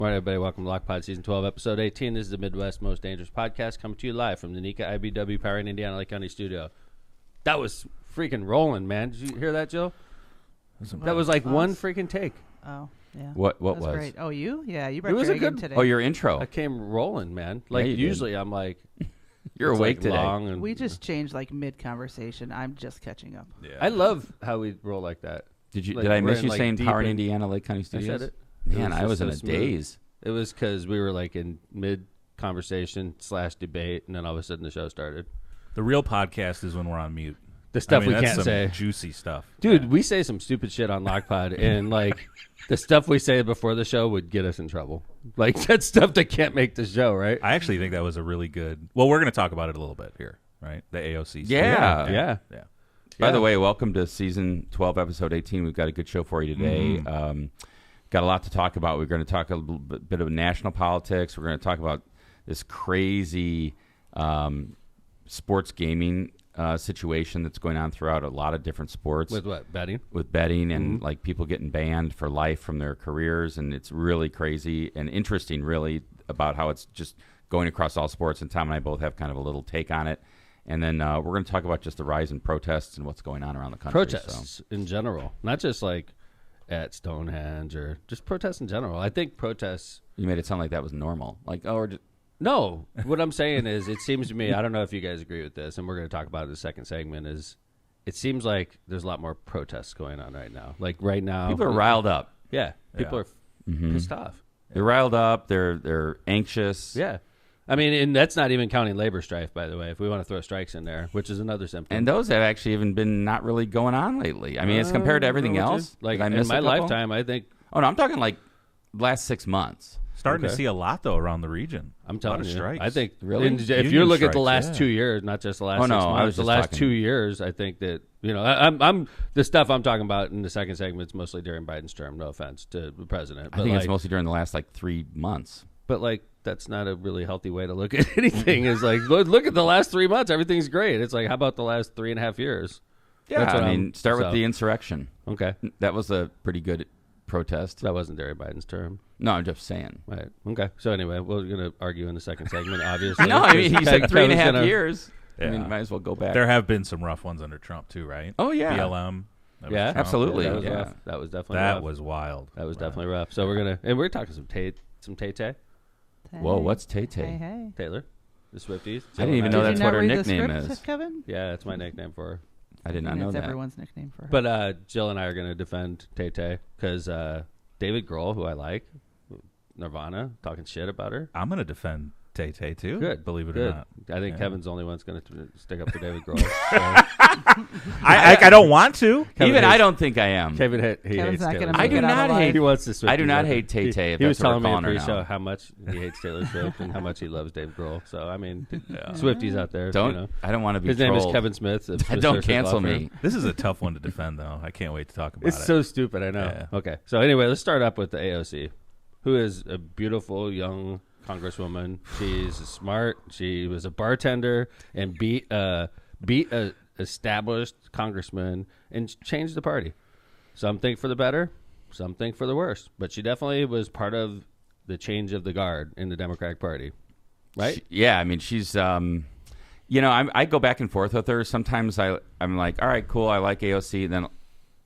Morning, everybody. Welcome to Lock Pod Season 12, Episode 18. This is the Midwest Most Dangerous Podcast coming to you live from the Nika IBW Power in Indiana Lake County studio. That was freaking rolling, man. Did you hear that, Jill? That was like one freaking take. Oh, yeah. What was? Great. Oh, you? Yeah, you brought It was your a good today. Oh, your intro. I came rolling, man. Like, Yeah, usually I'm like... You're awake like today. Long and we just changed like mid-conversation. I'm just catching up. Yeah. I love how we roll like that. Did like, I miss in, you like, saying deep Power in in- Indiana Lake County Studios? I said it. Man, I was just in a so smooth. daze. It was because we were like in mid-conversation / debate, and then all of a sudden the show started. The real podcast is when we're on mute. The stuff we that's can't some say. Juicy stuff. Dude, we say some stupid shit on Lockpod, and like the stuff we say before the show would get us in trouble. Like that's stuff that can't make the show, right? I actually think that was a really good... Well, we're going to talk about it a little bit here, right? The AOC stuff. Yeah. Yeah. By the way, welcome to Season 12, Episode 18. We've got a good show for you today. Got a lot to talk about. We're going to talk a little bit of national politics. We're going to talk about this crazy sports gaming situation that's going on throughout a lot of different sports. With what? Betting? With betting and like people getting banned for life from their careers. And it's really crazy and interesting, really, about how it's just going across all sports. And Tom and I both have kind of a little take on it. And then we're going to talk about just the rise in protests and what's going on around the country. Protests in general, not just like at Stonehenge or just protests in general. I think protests... You made it sound like that was normal. Like, oh, we're just... No, what I'm saying is it seems to me, I don't know if you guys agree with this, and we're going to talk about it in the second segment, is it seems like there's a lot more protests going on right now. Like right now... People are riled up. Yeah, people are pissed off. They're riled up. They're anxious. Yeah. I mean, and that's not even counting labor strife, by the way, if we want to throw strikes in there, which is another symptom. And those have actually even been not really going on lately. I mean, as compared to everything else. Like Did I in miss my a couple? lifetime, I think... Oh, no, I'm talking like last 6 months. Starting to see a lot, though, around the region. I'm telling you. Strikes. I think Really? if Union you look at the strikes, last 2 years, not just the last 6 no, months, I was the just last talking- 2 years, I think that, you know, I'm the stuff I'm talking about in the second segment is mostly during Biden's term, no offense to the president. I think it's mostly during the last like 3 months. But like, that's not a really healthy way to look at anything. Is like, look at the last 3 months, everything's great. It's like, how about the last 3.5 years? Yeah, That's what I mean, start with the insurrection. Okay. That was a pretty good protest. That wasn't during Biden's term. No, I'm just saying. Right. Okay. So anyway, we're going to argue in the second segment, obviously. No, I mean, he said 3.5 gonna- years. Yeah. I mean, might as well go back. There have been some rough ones under Trump, too, right? Oh, yeah. BLM. That was Yeah, Trump. absolutely. That was Yeah. rough. That was definitely That rough. was wild. That was Wow. definitely rough. So we're talking some Tay-Tay. Whoa, what's Tay-Tay? Hey, hey. Taylor, the Swifties. I didn't even know Did that's you what not her read the nickname script, is. Kevin? Yeah, that's my nickname for her. I did not know That's that. everyone's nickname for her. But Jill and I are going to defend Tay-Tay because David Grohl, who I like, Nirvana, talking shit about her. I'm going to defend Tay-Tay, too. Good. Believe it Good. or not. I think Yeah. Kevin's the only one that's going to stick up for David Grohl. I don't want to. Even I don't think I am. Kevin he Kevin's hates not Taylor gonna Swift. I make do it out not alive. hate. He wants to Swifties. I do not out there. hate Tay-Tay. If He was that's what telling we're me in calling her pre-show now. how much he hates Taylor Swift and how much he loves Dave Grohl. So I mean, Swifties out there. Don't. You know. I don't want to be His name is trolled. Kevin Smith. of Smith Don't Surface cancel Law Firm. me. This is a tough one to defend, though. I can't wait to talk about It's it. so stupid, I know. Yeah. Okay, so anyway, let's start up with the AOC, who is a beautiful young congresswoman. She's smart. She was a bartender and beat a established congressman and changed the party. Some think for the better, some think for the worse. But she definitely was part of the change of the guard in the Democratic Party, right? Yeah, I mean, she's, you know, I go back and forth with her. Sometimes I'm like, all right, cool, I like AOC. Then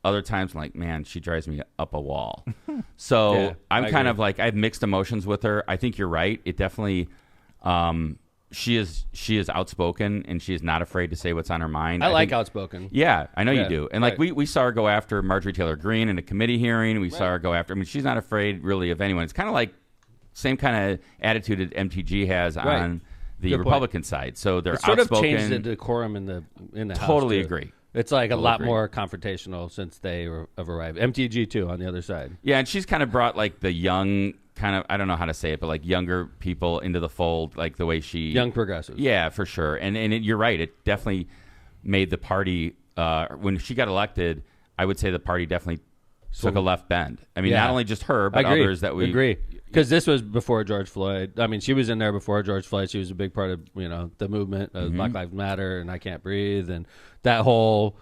other times I'm like, man, she drives me up a wall. So Yeah, I'm I kind agree. of like, I have mixed emotions with her. I think you're right. It definitely, she is outspoken and she is not afraid to say what's on her mind. I like think- outspoken. Yeah, I know Yeah, you do. And like right. we saw her go after Marjorie Taylor Greene in a committee hearing. We saw her go after, I mean, she's not afraid really of anyone. It's kind of like same kind of attitude that MTG has Right. on the Good point. Republican side. So they're It sort outspoken. of changed the decorum in the House. Totally too. agree. It's like a Totally lot agree. more confrontational since they have arrived. MTG too on the other side. Yeah, and she's kind of brought like the young kind of, I don't know how to say it, but like younger people into the fold, like the way she Young progressives. Yeah, for sure. And you're right. It definitely made the party when she got elected. I would say the party definitely took a left bend. I mean, Yeah. not only just her, but I agree. others that we agree. Because this was before George Floyd. I mean, she was in there before George Floyd. She was a big part of, you know, the movement of Black Lives Matter and I Can't Breathe and that whole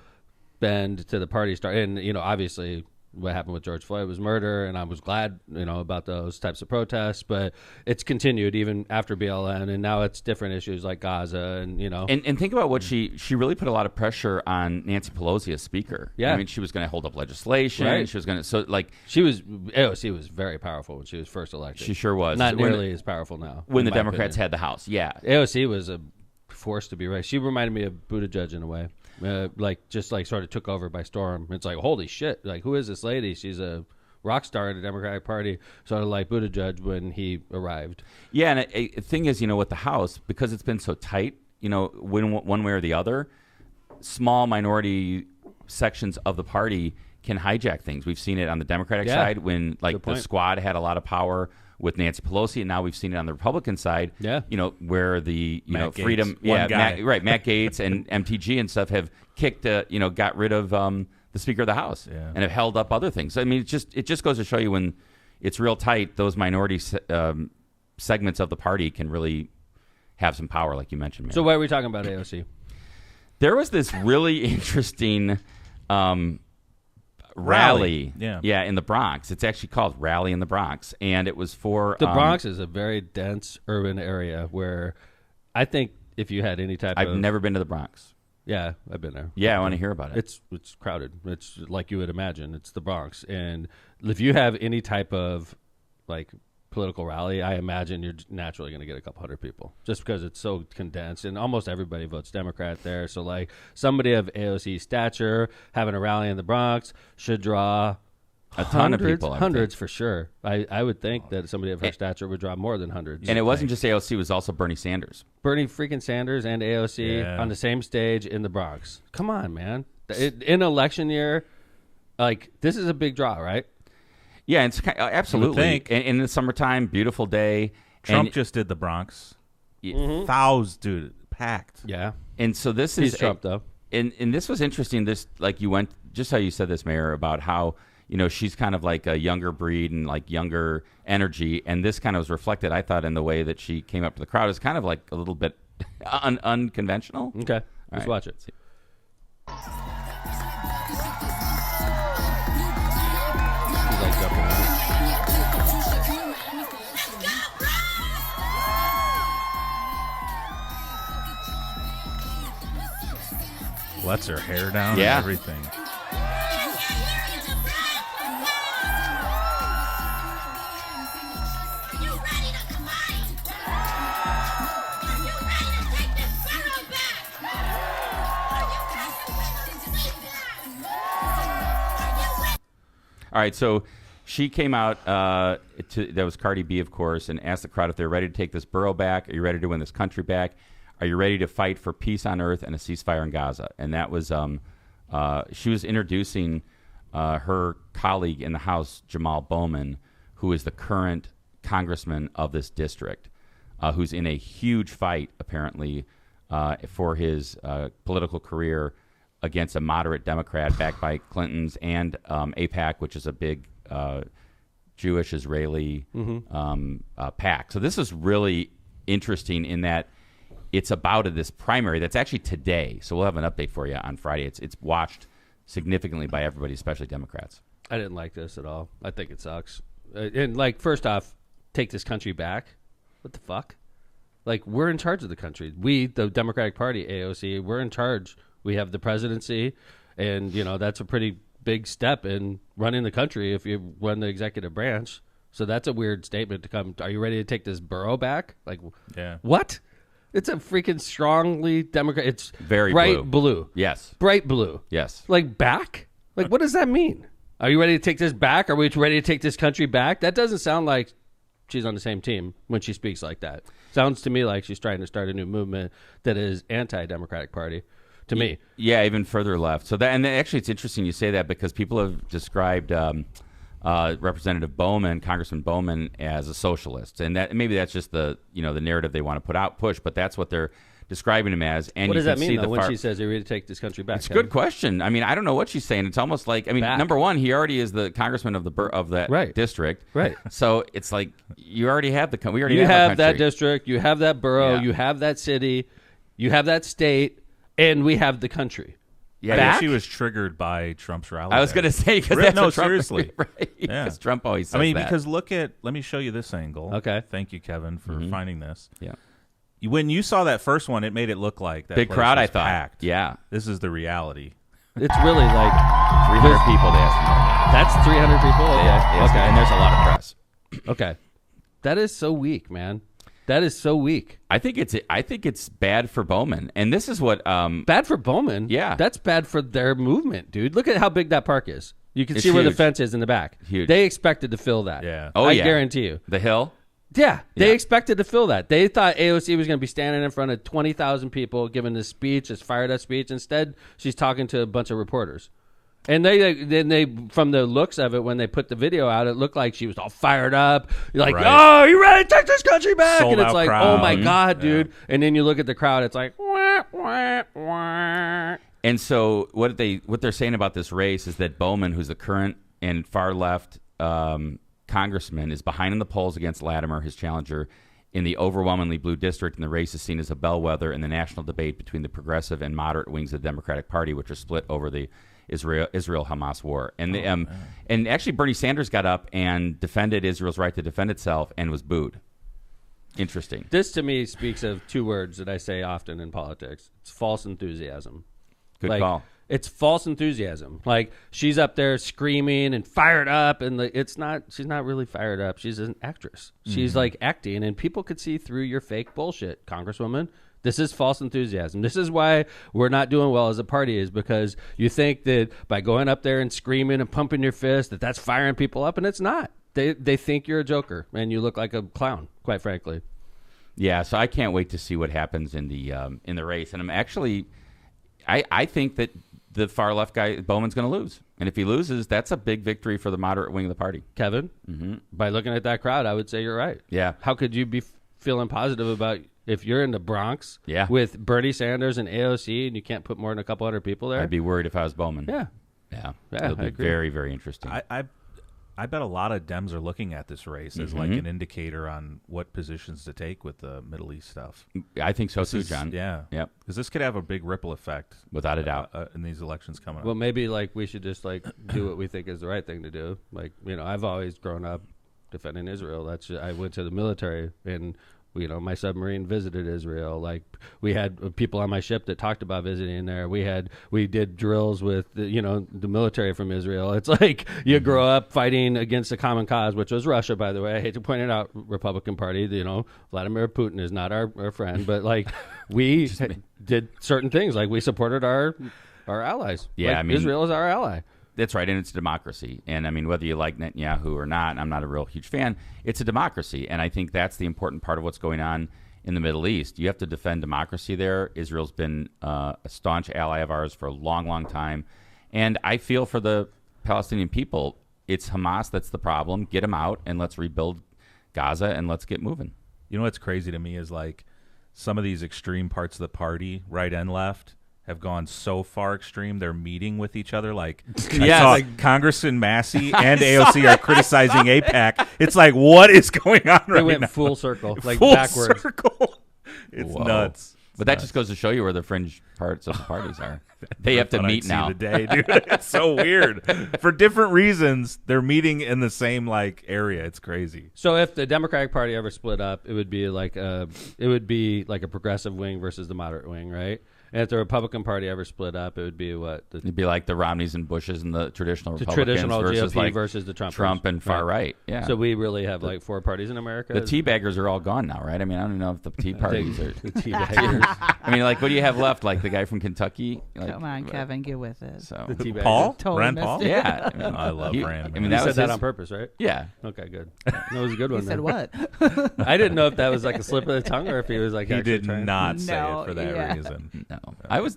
bend to the party start. And, you know, obviously what happened with George Floyd was murder, and I was glad, about those types of protests. But it's continued even after BLM, and now it's different issues like Gaza, and And think about what she really put a lot of pressure on Nancy Pelosi as Speaker. Yeah. I mean, she was going to hold up legislation. Right. She was going to AOC was very powerful when she was first elected. She sure was. Not nearly as powerful now. when in the my Democrats opinion. had the House. Yeah. AOC was a force to be reckoned. She reminded me of Buttigieg in a way. Sort of took over by storm. It's like, holy shit, like, who is this lady? She's a rock star in the Democratic Party, sort of like Buttigieg when he arrived. Yeah, and the thing is, with the House, because it's been so tight, one way or the other, small minority sections of the party can hijack things. We've seen it on the Democratic side when, the Squad had a lot of power with Nancy Pelosi, and now we've seen it on the Republican side. Yeah. Where the Matt Freedom, Gaetz, Matt Gaetz and MTG and stuff have kicked, got rid of the Speaker of the House and have held up other things. I mean, it just goes to show you when it's real tight, those minority segments of the party can really have some power, like you mentioned, man. So why are we talking about AOC? There was this really interesting rally in the Bronx. It's actually called Rally in the Bronx, and it was for The Bronx is a very dense urban area where I think if you had any type I've of... never been to the Bronx. Yeah, I've been there. Yeah, I want to hear about it. It's crowded. It's like you would imagine. It's the Bronx. And if you have any type of political rally, I imagine you're naturally going to get a couple hundred people just because it's so condensed, and almost everybody votes Democrat there. So somebody of AOC stature having a rally in the Bronx should draw a ton of people. Hundreds for sure. I would think that somebody of her stature would draw more than hundreds. And it wasn't just AOC, it was also Bernie Sanders. Bernie freaking Sanders and AOC on the same stage in the Bronx. Come on, man. In election year, this is a big draw, right? Yeah, it's absolutely. And in the summertime, beautiful day. Trump just did the Bronx. Thousands, dude, packed. Yeah. And so this He's is Trump, though. And this was interesting. This you went just how you said this, Mayor, about how she's kind of like a younger breed and younger energy, and this kind of was reflected, I thought, in the way that she came up to the crowd. It's kind of a little bit unconventional. Okay, let's right. watch it. She's jumping around. Lets her hair down Yeah. and everything. All right, so she came out, that was Cardi B, of course, and asked the crowd if they're ready to take this borough back. Are you ready to win this country back? Are you ready to fight for peace on earth and a ceasefire in Gaza? And that was, she was introducing her colleague in the House, Jamal Bowman, who is the current congressman of this district, who's in a huge fight, apparently, for his political career against a moderate Democrat backed by Clinton's and AIPAC, which is a big Jewish-Israeli PAC. So this is really interesting in that it's about this primary that's actually today. So we'll have an update for you on Friday. It's watched significantly by everybody, especially Democrats. I didn't like this at all. I think it sucks. And first off, take this country back. What the fuck? We're in charge of the country. We, the Democratic Party, AOC, we're in charge. We have the presidency, and that's a pretty big step in running the country if you run the executive branch. So that's a weird statement to come. Are you ready to take this borough back? What? It's a freaking strongly Democrat. It's very bright blue. Yes. Bright blue. Yes. Back? What does that mean? Are you ready to take this back? Are we ready to take this country back? That doesn't sound like she's on the same team when she speaks like that. Sounds to me like she's trying to start a new movement that is anti-Democratic Party. To me. Yeah, even further left. So actually it's interesting you say that because people have described Representative Bowman, Congressman Bowman, as a socialist, and that maybe that's just the the narrative they want to push, but that's what they're describing him as. And what does that mean though, when she says, "Are you ready to take this country back"? It's a good question. I mean, I don't know what she's saying. It's almost like back. Number one, he already is the congressman of that district, right? So it's you already have we already you have our that district, you have that borough, you have that city, you have that state. And we have the country. Yeah, I think back? she was triggered by Trump's rally. I was going to say because that's no, what Trump, seriously, right? Yeah. Because Trump always says I mean, that. because let me show you this angle. Okay. Thank you, Kevin, for finding this. Yeah. When you saw that first one, it made it look like that Big place crowd, was I thought. packed. Yeah. This is the reality. It's really like 300 people they asked that's 300 people. me. Okay. Yeah, Okay. and there's a lot of press. Okay. That is so weak, man. That is so weak. I think it's bad for Bowman, and this is what Bad for Bowman. Yeah. That's bad for their movement, dude. Look at how big that park is. You can It's see where the huge. fence is in the back. Huge. They expected to fill that. Yeah. Oh, I yeah. guarantee you. the Hill. Yeah, they Yeah. expected to fill that. They thought AOC was going to be standing in front of 20,000 people giving this speech, this fired up speech. Instead, she's talking to a bunch of reporters. And they from the looks of it, when they put the video out, it looked like she was all fired up. You're like, Right. oh, you ready to take this country back? Sold and it's out like, crowd. oh my Mhm. God, dude. And then you look at the crowd, it's like, wah, wah, wah. And so what they're saying about this race is that Bowman, who's the current and far left congressman, is behind in the polls against Latimer, his challenger, in the overwhelmingly blue district, and the race is seen as a bellwether in the national debate between the progressive and moderate wings of the Democratic Party, which are split over the Israel-Hamas war. And and actually Bernie Sanders got up and defended Israel's right to defend itself and was booed. Interesting. This to me speaks of two words that I say often in politics. It's false enthusiasm. Good call. It's false enthusiasm. Like she's up there screaming and fired up, and she's not really fired up. She's an actress. She's like acting, and people could see through your fake bullshit, Congresswoman. This is false enthusiasm. This is why we're not doing well as a party, is because you think that by going up there and screaming and pumping your fist that's firing people up, and it's not. They think you're a joker and you look like a clown, quite frankly. Yeah, so I can't wait to see what happens in the race. And I'm actually, I think that the far left guy Bowman's going to lose, and if he loses, that's a big victory for the moderate wing of the party. Kevin, by looking at that crowd, I would say you're right. Yeah. How could you be feeling positive about if you're in the Bronx Yeah. with Bernie Sanders and AOC and you can't put more than a couple hundred people there? I'd be worried if I was Bowman. Yeah. Yeah, Yeah, it'll I be agree. very, very interesting. I bet a lot of Dems are looking at this race as like an indicator on what positions to take with the Middle East stuff. I think so too, John. Yeah. Yep. Because this could have a big ripple effect Without a doubt. in these elections coming up. Well, maybe like we should just like do what we think is the right thing to do. Like, I've always grown up defending Israel. I went to the military, and my submarine visited Israel. Like, we had people on my ship that talked about visiting there. We did drills with the military from Israel. It's like you grow up fighting against a common cause, which was Russia, by the way. I hate to point it out, Republican Party. Vladimir Putin is not our friend, but like we did certain things. Like we supported our allies. Yeah, Like, Israel is our ally. That's right, and it's a democracy. And I mean, whether you like Netanyahu or not, I'm not a real huge fan. It's a democracy, and I think that's the important part of what's going on in the Middle East. You have to defend democracy there. Israel's been a staunch ally of ours for a long, long time, and I feel for the Palestinian people. It's Hamas that's the problem. Get them out, and let's rebuild Gaza, and let's get moving. You know what's crazy to me is like some of these extreme parts of the party, right and left, have gone so far extreme. They're meeting with each other. Like, I Yes. saw Congressman Massey and AOC are criticizing AIPAC. It's like, what is going on They right went now? full circle, like Full backwards. circle. It's Whoa. nuts. But that just goes to show you where the fringe parts of the parties are. They have to Thought I'd meet see now. the day, dude. It's so weird. For different reasons, they're meeting in the same like area. It's crazy. So if the Democratic Party ever split up, it would be like a progressive wing versus the moderate wing, right? And if the Republican Party ever split up, it would be what? It'd be like the Romneys and Bushes and the traditional The Republicans traditional versus GOP like versus the Trump and far right. Yeah. So we really have like four parties in America. The teabaggers are all gone now, right? I mean, I don't know if the tea parties are. The teabaggers. I mean, like, what do you have left? Like the guy from Kentucky? Like, Come on, Kevin, get with it. So, The teabaggers. Paul? Totally Rand missed Paul? it. yeah. I, mean, I love Rand. I mean, You that said was that his, on purpose, right? Yeah. Okay, good. That was a good one. He said then. what? I didn't know if that was like a slip of the tongue or if he was like He actually did trying. not say No, it for that yeah. reason.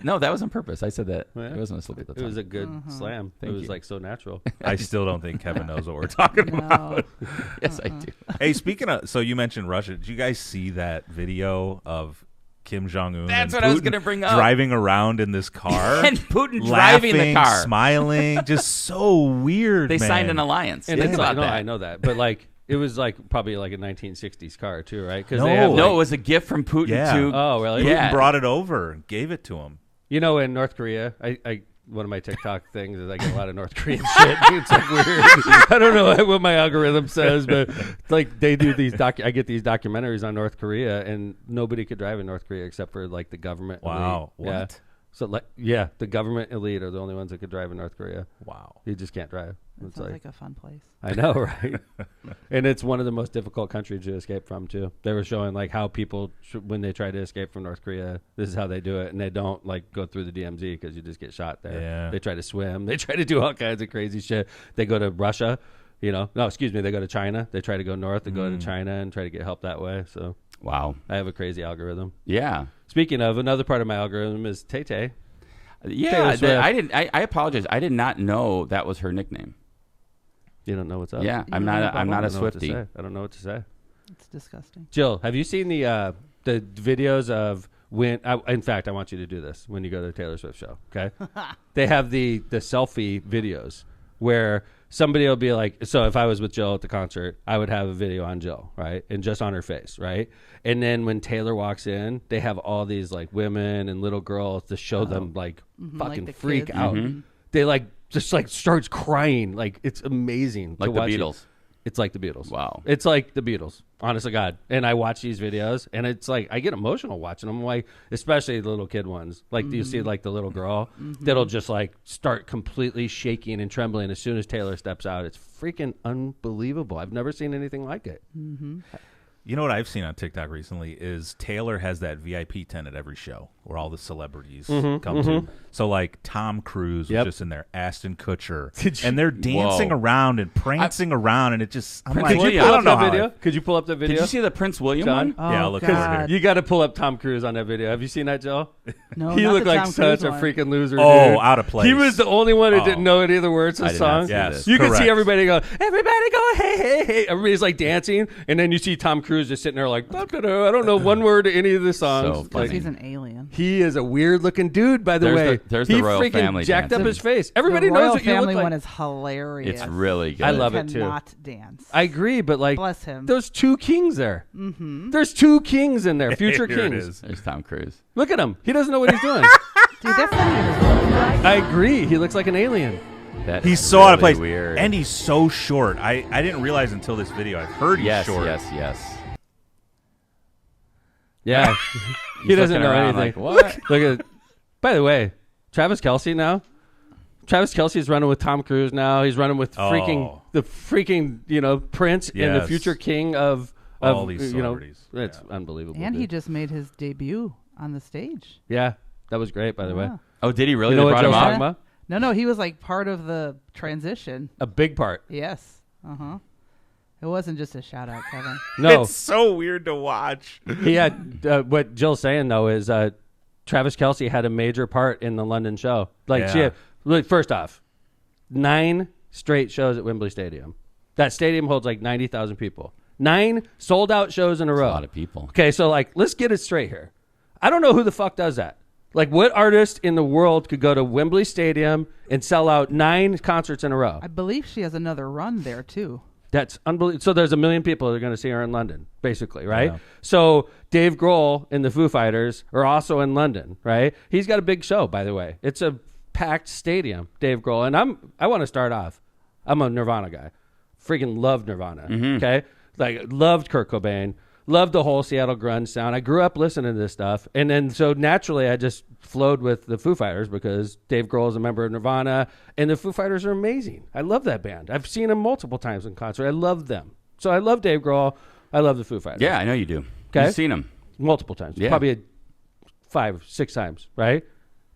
No, that was on purpose. I said that. Yeah. It wasn't a slip of the It tongue. was a good slam. Thank it was you. like so natural. I still don't think Kevin knows what we're talking about. No. Yes, I do. Hey, speaking of, so you mentioned Russia. Did you guys see that video of Kim Jong-un That's and what I was Putin gonna bring up. driving around in this car? And Putin laughing, driving the car. smiling, just so weird, They man. signed an alliance. And Think it's about like, no, that. I know that, but like it was like probably like a 1960s car too, right? Because No. they have No, like, it was a gift from Putin Yeah. to. oh really? Putin Yeah. brought it over and gave it to him. You know, in North Korea, I one of my TikTok things is I get a lot of North Korean shit. It's like weird. I don't know what my algorithm says, but like they do these I get these documentaries on North Korea, and nobody could drive in North Korea except for like the government. Wow. Elite. What? Yeah. So like, yeah, the government elite are the only ones that could drive in North Korea. Wow. You just can't drive. That It's sounds like a fun place. I know, right? And it's one of the most difficult countries to escape from, too. They were showing, like, how people, when they try to escape from North Korea, this is how they do it. And they don't, like, go through the DMZ because you just get shot there. Yeah. They try to swim. They try to do all kinds of crazy shit. They go to Russia, you know. No, excuse me. They go to China. They try to go north and go to China and try to get help that way. So, Wow. I have a crazy algorithm. Yeah. Speaking of, another part of my algorithm is Tay-Tay. Yeah. I apologize. I did not know that was her nickname. You don't know what's up? Yeah. I'm You not a I don't know what to Swiftie. say. I don't know what to say. It's disgusting. Jill, have you seen the videos of when? In fact, I want you to do this when you go to the Taylor Swift show. Okay, they have the selfie videos where somebody will be like, so if I was with Jill at the concert, I would have a video on Jill, right, and just on her face, right, and then when Taylor walks in, they have all these like women and little girls to show them like fucking like the freak kids. out. They like just like starts crying, like it's amazing. Like to the watch Beatles. It's like the Beatles. Wow. It's like the Beatles, honest to God. And I watch these videos, and it's like I get emotional watching them, like especially the little kid ones. Like, do you see like the little girl that'll just like start completely shaking and trembling as soon as Taylor steps out? It's freaking unbelievable. I've never seen anything like it. You know what I've seen on TikTok recently is Taylor has that VIP tent at every show where all the celebrities come to. So like Tom Cruise was just in there, Ashton Kutcher, and they're dancing around and prancing around, and it just I'm like, Could you I pull don't up know that how video? Could you pull up the video? Did you see the Prince William John? one? Yeah, I'll look for it God. You got to pull up Tom Cruise on that video. Have you seen that, Jill? No, He not looked the like Tom such Cruise a one. freaking loser. Oh, dude. out of place. He was the only one who Oh. didn't know any of the words to I the did not song. see Yes. this. You could see Correct. everybody go, hey, hey. Everybody's like dancing, and then you see Tom Cruise just sitting there like, I don't know one word to any of the songs. So Like, funny. He's an alien. he is a weird looking dude, by the way. There's he the royal freaking family jacked dancing. up his face. Everybody the knows Royal what you look Family like. one is hilarious. It's really good. I love it, too. Cannot dance. I agree, but like, Bless him. there's two kings there. There's two kings in there, future Here it kings. is. There's Tom Cruise. Look at him. He doesn't know what he's doing. Dude, that's not even his real name. I agree. He looks like an alien. That He's is so out of really place, Weird. and he's so short. I didn't realize until this video. I've heard he's yes, short. yes. Yeah. he He's doesn't looking know around anything. like, what? Look at. By the way, Travis Kelce now. Travis Kelce's running with Tom Cruise now. He's running with Oh. the freaking Prince and the Yes. future king of All these celebrities. It's Yeah. unbelievable. And dude. he just made his debut on the stage. Yeah, that was great. By the way, Yeah. Oh, did he really? you know They what brought him Joe's up? talking about? No, he was like part of the transition. A big part. Yes. It wasn't just a shout out, Kevin. No, It's so weird to watch. he had what Jill's saying though is Travis Kelce had a major part in the London show. Like Yeah. first off, 9 straight shows at Wembley Stadium. That stadium holds like 90,000 people. 9 sold out shows in a row. A lot of people. Okay, so like let's get it straight here. I don't know who the fuck does that. Like what artist in the world could go to Wembley Stadium and sell out 9 concerts in a row? I believe she has another run there too. That's unbelievable. So there's 1 million people that are going to see her in London, basically, right? Yeah. So Dave Grohl and the Foo Fighters are also in London, right? He's got a big show, by the way. It's a packed stadium, Dave Grohl. And I want to start off. I'm a Nirvana guy. Freaking loved Nirvana, okay? Like, loved Kurt Cobain. Loved the whole Seattle grunge sound. I grew up listening to this stuff. And then so naturally I just flowed with the Foo Fighters because Dave Grohl is a member of Nirvana. And the Foo Fighters are amazing. I love that band. I've seen them multiple times in concert. I love them. So I love Dave Grohl. I love the Foo Fighters. Yeah, I know you do. Okay. You've seen him. Multiple times. Yeah. Probably 5, 6 times, right?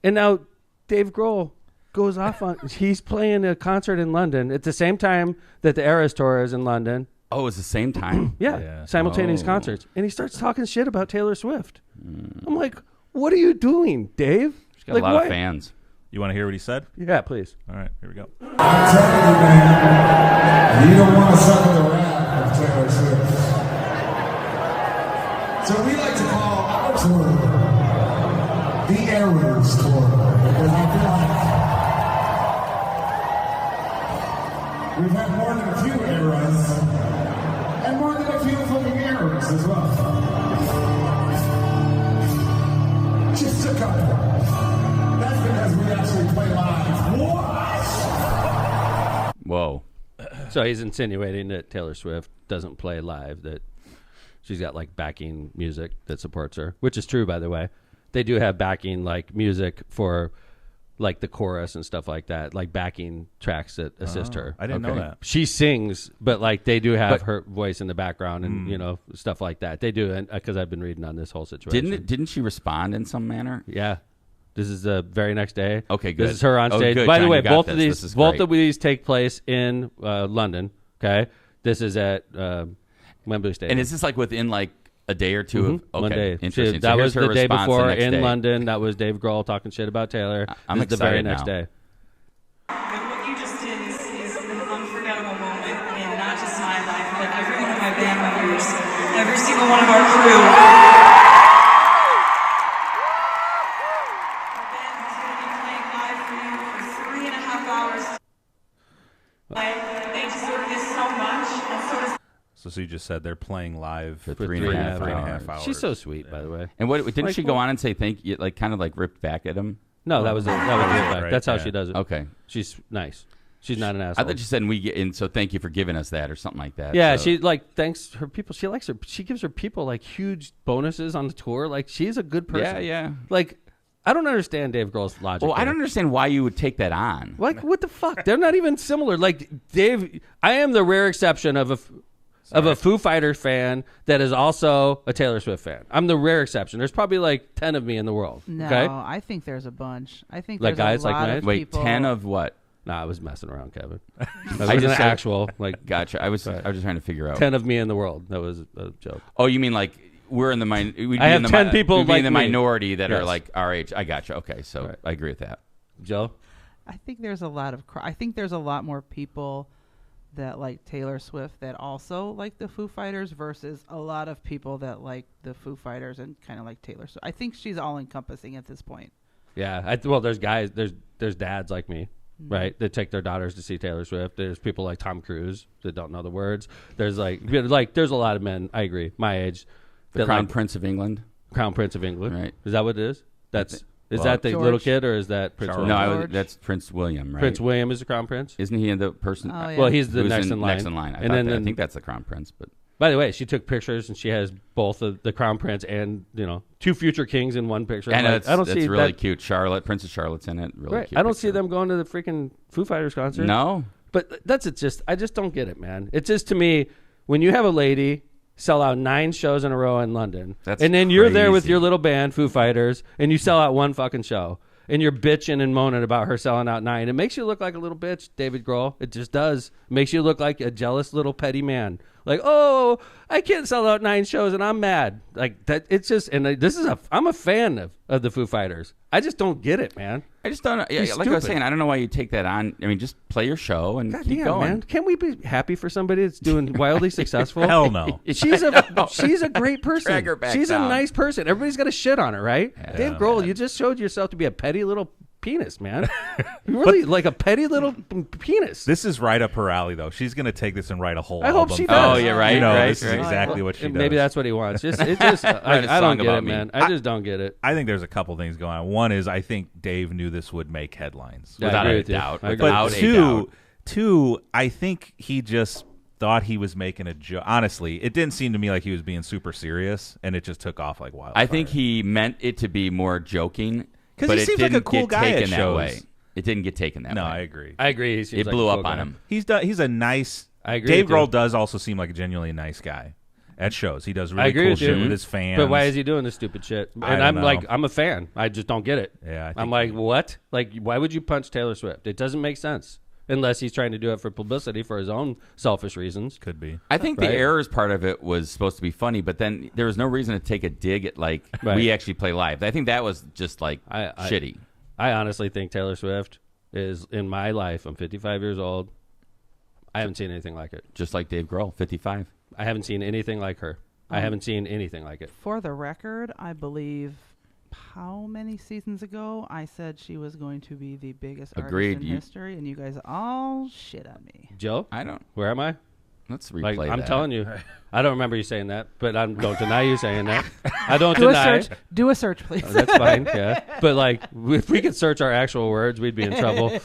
And now Dave Grohl goes off on... He's playing a concert in London at the same time that the Eras Tour is in London. Oh, it's the same time? Yeah. Simultaneous Oh. concerts. And he starts talking shit about Taylor Swift. I'm like, what are you doing, Dave? He's got Like, a lot why- of fans. You want to hear what he said? Yeah, please. All right, here we go. I'm telling you, man, you don't want to suffer the wrath of Taylor Swift. So we like to call our tour the Eras Tour, because I feel like we've had more than a few eras, and more than a few fucking eras as well. Just a couple. That's because we actually play live. So he's insinuating that Taylor Swift doesn't play live, that she's got like backing music that supports her, which is true, by the way. They do have backing like music for like the chorus and stuff like that, like backing tracks that assist her. I didn't know that. She sings, but like they do have her voice in the background and you know, stuff like that. They do, because I've been reading on this whole situation. Didn't she respond in some manner? Yeah. This is the very next day. Okay, good. This is her on stage. Good, By John, the way, you got both this. of these take place in London. Okay, this is at Wembley Stadium. And is this like within like a day or two of? Okay, Monday. interesting. That was the day before in day. London. That was Dave Grohl talking shit about Taylor. I'm this is the very excited next now. day. What you just did is an unforgettable moment in not just my life, but every one of my band members, every single one of our crew. Our band is going to be playing live for you for 3.5 hours. They deserve this so much, and so does. So you just said they're playing live For For 3.5 hours. She's so sweet, by the way. And what didn't Like, she go on and say thank you, like kind of like ripped back at him? No, that was it. Right, That's how yeah. she does it. Okay, She's nice. She's not an I asshole. thought you said we get in. So thank you for giving us that or something like that. Yeah, so. she like thanks her people. She likes her. She gives her people like huge bonuses on the tour. Like she's a good person. Yeah, yeah. Like I don't understand Dave Grohl's logic. Well, I there. don't understand why you would take that on. Like what the fuck? They're not even similar. Like Dave, I am the rare exception of a Foo Fighters fan that is also a Taylor Swift fan. I'm the rare exception. There's probably like 10 of me in the world. No, Okay. I think there's a bunch. I think Like there's guys a like lot me? of Wait, people. 10 of what? Nah, I was messing around, Kevin. That I was an just said- actual like Gotcha. I was just trying to figure out. 10 of me in the world. That was a joke. Oh, you mean like we're in the I have 10 people we'd be in like the me. minority that are Yes. like our age. I gotcha. Okay, so Right. I agree with that. Joe? I think there's a lot of. I think there's a lot more people that like Taylor Swift that also like the Foo Fighters versus a lot of people that like the Foo Fighters and kind of like Taylor Swift. I think she's all encompassing at this point. Yeah. Well, there's guys, there's dads like me, right? That take their daughters to see Taylor Swift. There's people like Tom Cruise that don't know the words. There's like there's a lot of men, I agree, my age. The Crown Prince of England. Crown Prince of England. Right. Is that what it is? Is well, that the George. little kid or is that Prince Charles. William? No, George. that's Prince William, right? Prince William is the Crown Prince? Isn't he the person? Oh, yeah. Well, he's the who's next in line. Next in line. I think that's the Crown Prince, but By the way, she took pictures and she has both of the Crown Prince and, two future kings in one picture. and Like, I don't see really that. cute. Princess Charlotte's in it. Really Right. cute. I don't see picture. them going to the freaking Foo Fighters concert. No. But that's it. I just don't get it, man. It's just to me, when you have a lady sell out 9 shows in a row in London, That's and then you're there with crazy. your little band, Foo Fighters, and you sell out one fucking show, and you're bitching and moaning about her selling out 9. It makes you look like a little bitch, David Grohl. It just does. It makes you look like a jealous little petty man. Like, oh, I can't sell out 9 shows and I'm mad. Like that. It's just, and I'm a fan of the Foo Fighters. I just don't get it, man. I just don't. Yeah, He's like I was stupid. saying, I don't know why you take that on. I mean, just play your show and God keep damn, going. man. Can't we be happy for somebody that's doing wildly successful? Hell no. She's a great person. Drag her back She's down. a nice person. Everybody's got a shit on her, right? Dave Grohl, you just showed yourself to be a petty little penis, man. You really like a petty little penis. This is right up her alley, though. She's going to take this and write a whole I album. hope she does. Oh, yeah, right. You know, right, this is right. exactly what she does. Maybe that's what he wants. I Write a don't song get about it, me. man. I just don't get it. I think there's a couple things going on. One is I think Dave knew this would make headlines. Yeah, I Without agree a with you. doubt. I agree. Without But a doubt. two, I think he just thought he was making a joke. Honestly, it didn't seem to me like he was being super serious, and it just took off like wildfire. I think he meant it to be more joking, 'Cause but he it seems like didn't a cool get guy at taken that shows. way. It didn't get taken that No, way. I agree. I agree. He seems It like blew a up cool on guy. him. He's a nice. I agree Dave with you. Grohl does also seem like a genuinely nice guy at shows. He does I really agree cool with you. shit with his fans. But why is he doing this stupid shit? I And don't I'm know. like, I'm a fan. I just don't get it. Yeah, I think I'm like, what? Like, why would you punch Taylor Swift? It doesn't make sense. Unless he's trying to do it for publicity for his own selfish reasons. Could be. I think Right. the errors part of it was supposed to be funny, but then there was no reason to take a dig at like Right. we actually play live. I think that was just like I- shitty. I honestly think Taylor Swift is, in my life, I'm 55 years old. I haven't seen anything like it. Just like Dave Grohl, 55. I haven't seen anything like her. I haven't seen anything like it. For the record, I believe how many seasons ago I said she was going to be the biggest Agreed. artist in history, and you guys all shit on me. Joe, I don't. where am I? Let's replay Like, that. I'm telling you, I don't remember you saying that, but I don't deny you saying that. I don't Do a deny. search. Do a search, please. Oh, that's fine, yeah. But like, if we could search our actual words, we'd be in trouble.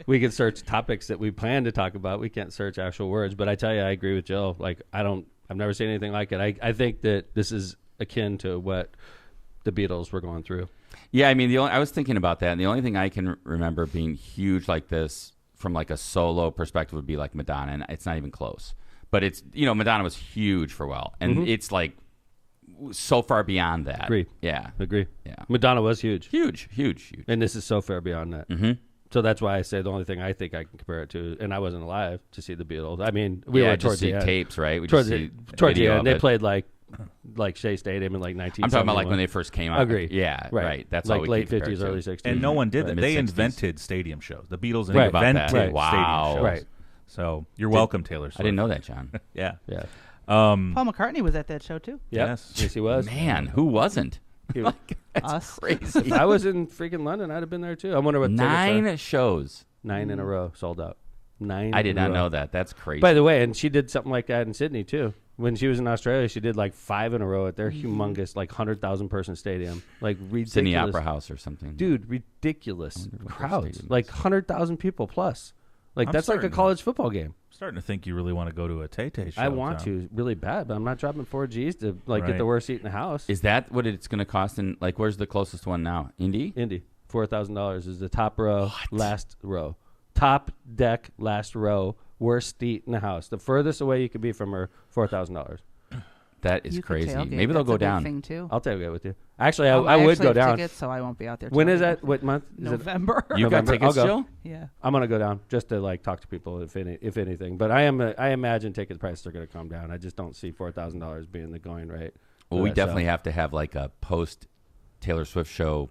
We could search topics that we plan to talk about. We can't search actual words. But I tell you, I agree with Jill. Like, I've never seen anything like it. I think that this is akin to what the Beatles were going through. Yeah, I mean, I was thinking about that, and the only thing I can remember being huge like this from like a solo perspective would be like Madonna, and it's not even close. But it's, Madonna was huge for a while, and it's like so far beyond that. Agree. Yeah. Agree. Yeah. Madonna was huge. Huge. And this is so far beyond that. Mm-hmm. So that's why I say the only thing I think I can compare it to, and I wasn't alive to see the Beatles. I mean, we were towards the end. Tapes, right? We Towards just the see end. They played like Shea Stadium in like 1971. I'm talking about like when they first came out. Agree. Yeah, right. That's like all we late can compare 50s, it to. early 60s. And no one did that. They Mid-60s. invented stadium shows. The Beatles Right. invented Right. Wow. stadium shows. Right. So you're welcome, Taylor Swift. I didn't know that, John. Yeah. Yeah. Paul McCartney was at that show too. Yep. Yes. He was. Man, who wasn't? That's Us. crazy. If I was in freaking London, I'd have been there too. I wonder what tickets are. 9 shows. 9 in a row sold out. 9. I did in a not row. know that. That's crazy. By the way, and she did something like that in Sydney too. When she was in Australia, she did like 5 in a row at their humongous, like 100,000 person stadium, like ridiculous. Sydney Opera House or something. Dude, ridiculous what their crowds, stadium like is. 100,000 people plus. Like I'm that's like a starting to- college football game. I'm starting to think you really want to go to a Tay-Tay show. I want Tom. to really bad, but I'm not dropping 4 G's to like get Right. the worst seat in the house. Is that what it's going to cost? And like, where's the closest one now? Indy? Indy, $4,000 is the top row, last row, top deck, last row, worst seat in the house. The furthest away you could be from her, $4,000. That is You could crazy. tailgate. Maybe they'll That's go a big down. Thing too. I'll tailgate with you. Actually, I would actually go have down. Tickets, so I won't be out there. When is tailgating. that? What month? Is it? November. You got November? tickets, I'll go. Jill? Yeah. I'm gonna go down just to like talk to people if anything. But I imagine ticket prices are gonna come down. I just don't see $4,000 being the going rate. Well, we definitely have to have like a post Taylor Swift show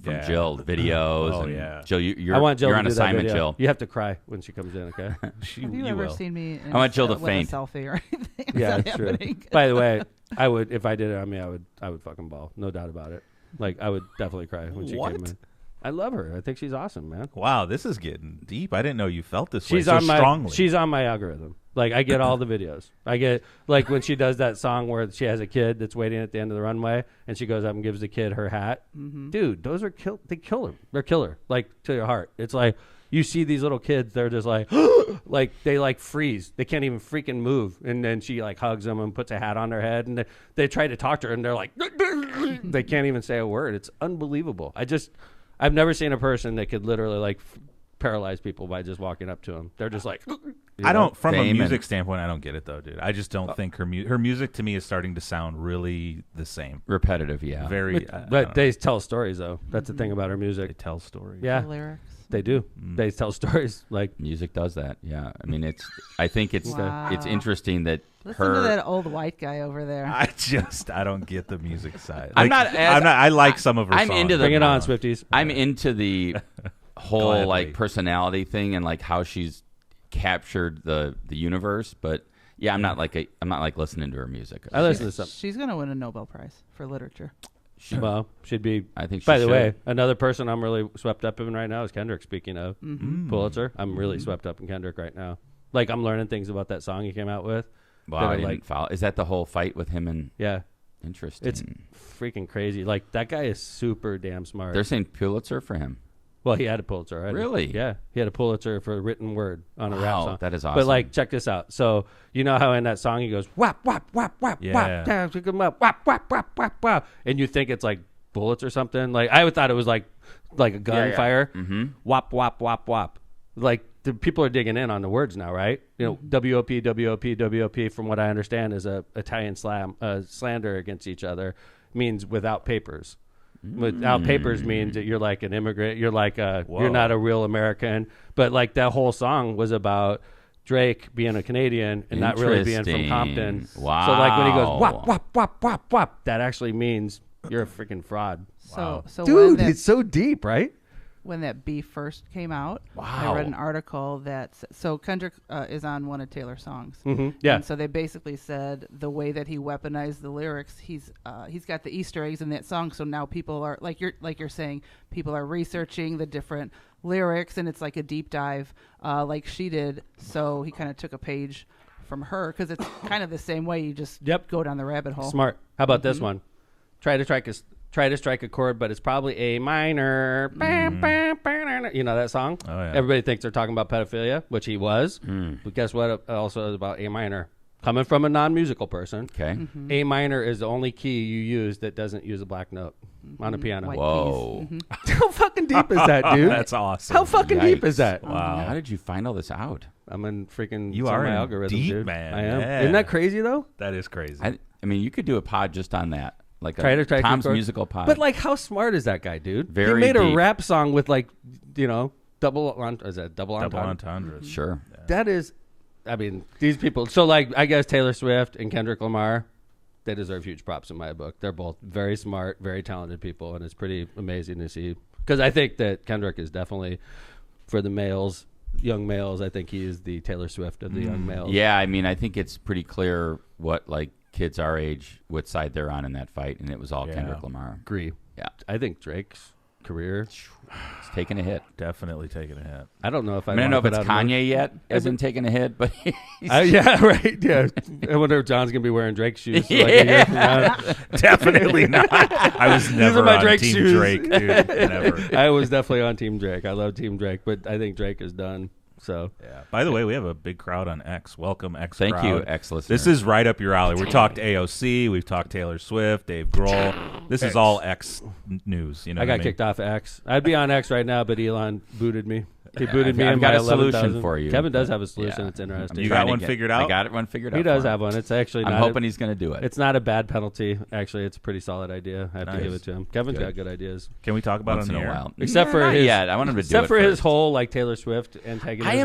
from Yeah. Jill, videos. Oh, and yeah. Jill, you're, I want Jill you're to on do assignment, that video. Jill. You have to cry when she comes in. Okay. She, Have you you ever will. seen me? In I want Jill to with faint. a selfie or anything? Is Yeah, that that's true. happening? By the way, I would if I did it on me. I would fucking ball. No doubt about it. Like I would definitely cry when she What? came in. I love her. I think she's awesome, man. Wow, this is getting deep. I didn't know you felt this way She's so on my strongly. she's on my algorithm. Like I get all the videos. I get like when she does that song where she has a kid that's waiting at the end of the runway and she goes up and gives the kid her hat. Dude, those are they kill her. They're killer. Like to your heart. It's like you see these little kids, they're just like like they like freeze. They can't even freaking move. And then she like hugs them and puts a hat on their head and they try to talk to her and they're like they can't even say a word. It's unbelievable. I've never seen a person that could literally like paralyze people by just walking up to them. They're just like I don't, from a Fame music and- standpoint, I don't get it though, dude. I just don't think her music to me is starting to sound really the same. Repetitive, yeah. Very, But they tell stories, though. That's the thing about her they music. tell stories. Yeah, The lyrics. they do. They tell stories. Like, Music does that, yeah. I mean, I think it's Wow. it's interesting that Listen to that old white guy over there. I don't get the music side. I'm not as- I like some of her I'm songs. into the- bring it on, Swifties. I'm into the whole Gladly. like personality thing and like how she's captured the universe, but yeah, I'm not like listening to her music. I listen to some. She's gonna win a Nobel Prize for literature. Well, she'd be. I think she By the should. way, another person I'm really swept up in right now is Kendrick. Speaking of Pulitzer, I'm really swept up in Kendrick right now. Like, I'm learning things about that song he came out with. Wow, that I are didn't like, follow. Is that the whole fight with him and yeah, interesting? it's freaking crazy. Like, that guy is super damn smart. They're saying Pulitzer for him. Well, he had a Pulitzer already. Really? Yeah. He had a Pulitzer for a written word on a rap Wow, song. that is But, awesome. like, check this out. So, you know how in that song he goes, whap, whap, whap, whap, Yeah. whap, whap, whap, whap, whap, whap. And you think it's like bullets or something. Like, I thought it was like a gunfire. Mm-hmm. Whap, whap, whap, whap. Like, the people are digging in on the words now, right? You know, WOP, WOP, WOP, from what I understand, is a Italian slander against each other. Means without papers. Without papers means that you're like an immigrant. You're like you're not a real American. But like that whole song was about Drake being a Canadian and not really being from Interesting. Compton. Wow. So like when he goes whap whap whap whap whap, that actually means you're a freaking fraud. So when Dude, that, it's so deep, right? when that beef first came out, Wow. I read an article that so Kendrick is on one of Taylor's songs. Yeah. And so they basically said the way that he weaponized the lyrics, he's got the Easter eggs in that song. So now people are like you're saying, people are researching the different lyrics, and it's like a deep dive, like she did. So he kind of took a page from her because it's kind of the same way. You just go down the rabbit hole. Smart. How about this one? Try to strike a chord, but it's probably A minor. You know that song? Oh, yeah. Everybody thinks they're talking about pedophilia, which he was. But guess what? It also is about A minor. Coming from a non-musical person. Okay. A minor is the only key you use that doesn't use a black note on a piano. White Whoa. How fucking deep is that, dude? That's awesome. How fucking deep is that? Wow. How did you find all this out? I'm in freaking You some are of my in algorithm, deep, dude. man. I am. Yeah. Isn't that crazy though? That is crazy. I mean, you could do a pod just on that. Like Try to Tom's record. musical pod. But like, how smart is that guy, dude? Very he made a deep. rap song with like, double entendre? Double entendres. Sure. That is, I mean, these people. So like, I guess Taylor Swift and Kendrick Lamar, they deserve huge props in my book. They're both very smart, very talented people, and it's pretty amazing to see. Because I think that Kendrick is definitely, for the males, young males, I think he is the Taylor Swift of the young males. Yeah, I mean, I think it's pretty clear what like kids our age, what side they're on in that fight, and it was all Kendrick Lamar. Agree. Yeah. I think Drake's career, It's taking a hit. Definitely taking a hit. I don't know if I don't know if it's put out a- Kanye yet hasn't taken a hit, but he's yeah, right. Yeah. I wonder if John's going to be wearing Drake's shoes. Like a year from now. Definitely not. I was never my on Drake Team shoes. Drake, dude. Never. I was definitely on Team Drake. I love Team Drake, but I think Drake is done. So Yeah. By the way, we have a big crowd on X. Welcome, X Thank crowd. you, X-listeners. This is right up your alley. We talked AOC. We've talked Taylor Swift, Dave Grohl. This is all X news. You know, I what got mean? kicked off X. I'd be on X right now, but Elon booted me. He booted me. I've in got my a solution 11,000. for you. Kevin does have a solution. Yeah. It's interesting. You got Trying to one figured out? I got one figured out. He does for him. have one. It's actually I'm not. hoping he's going to do it. It's not a bad penalty. Actually, it's a pretty solid idea. I have to Nice. give it to him. Kevin's Good. got good ideas. Can we talk about once it on in the a air? while. Except for Not his- yet. I want him to do Except it for his first. whole like Taylor Swift antagonism. I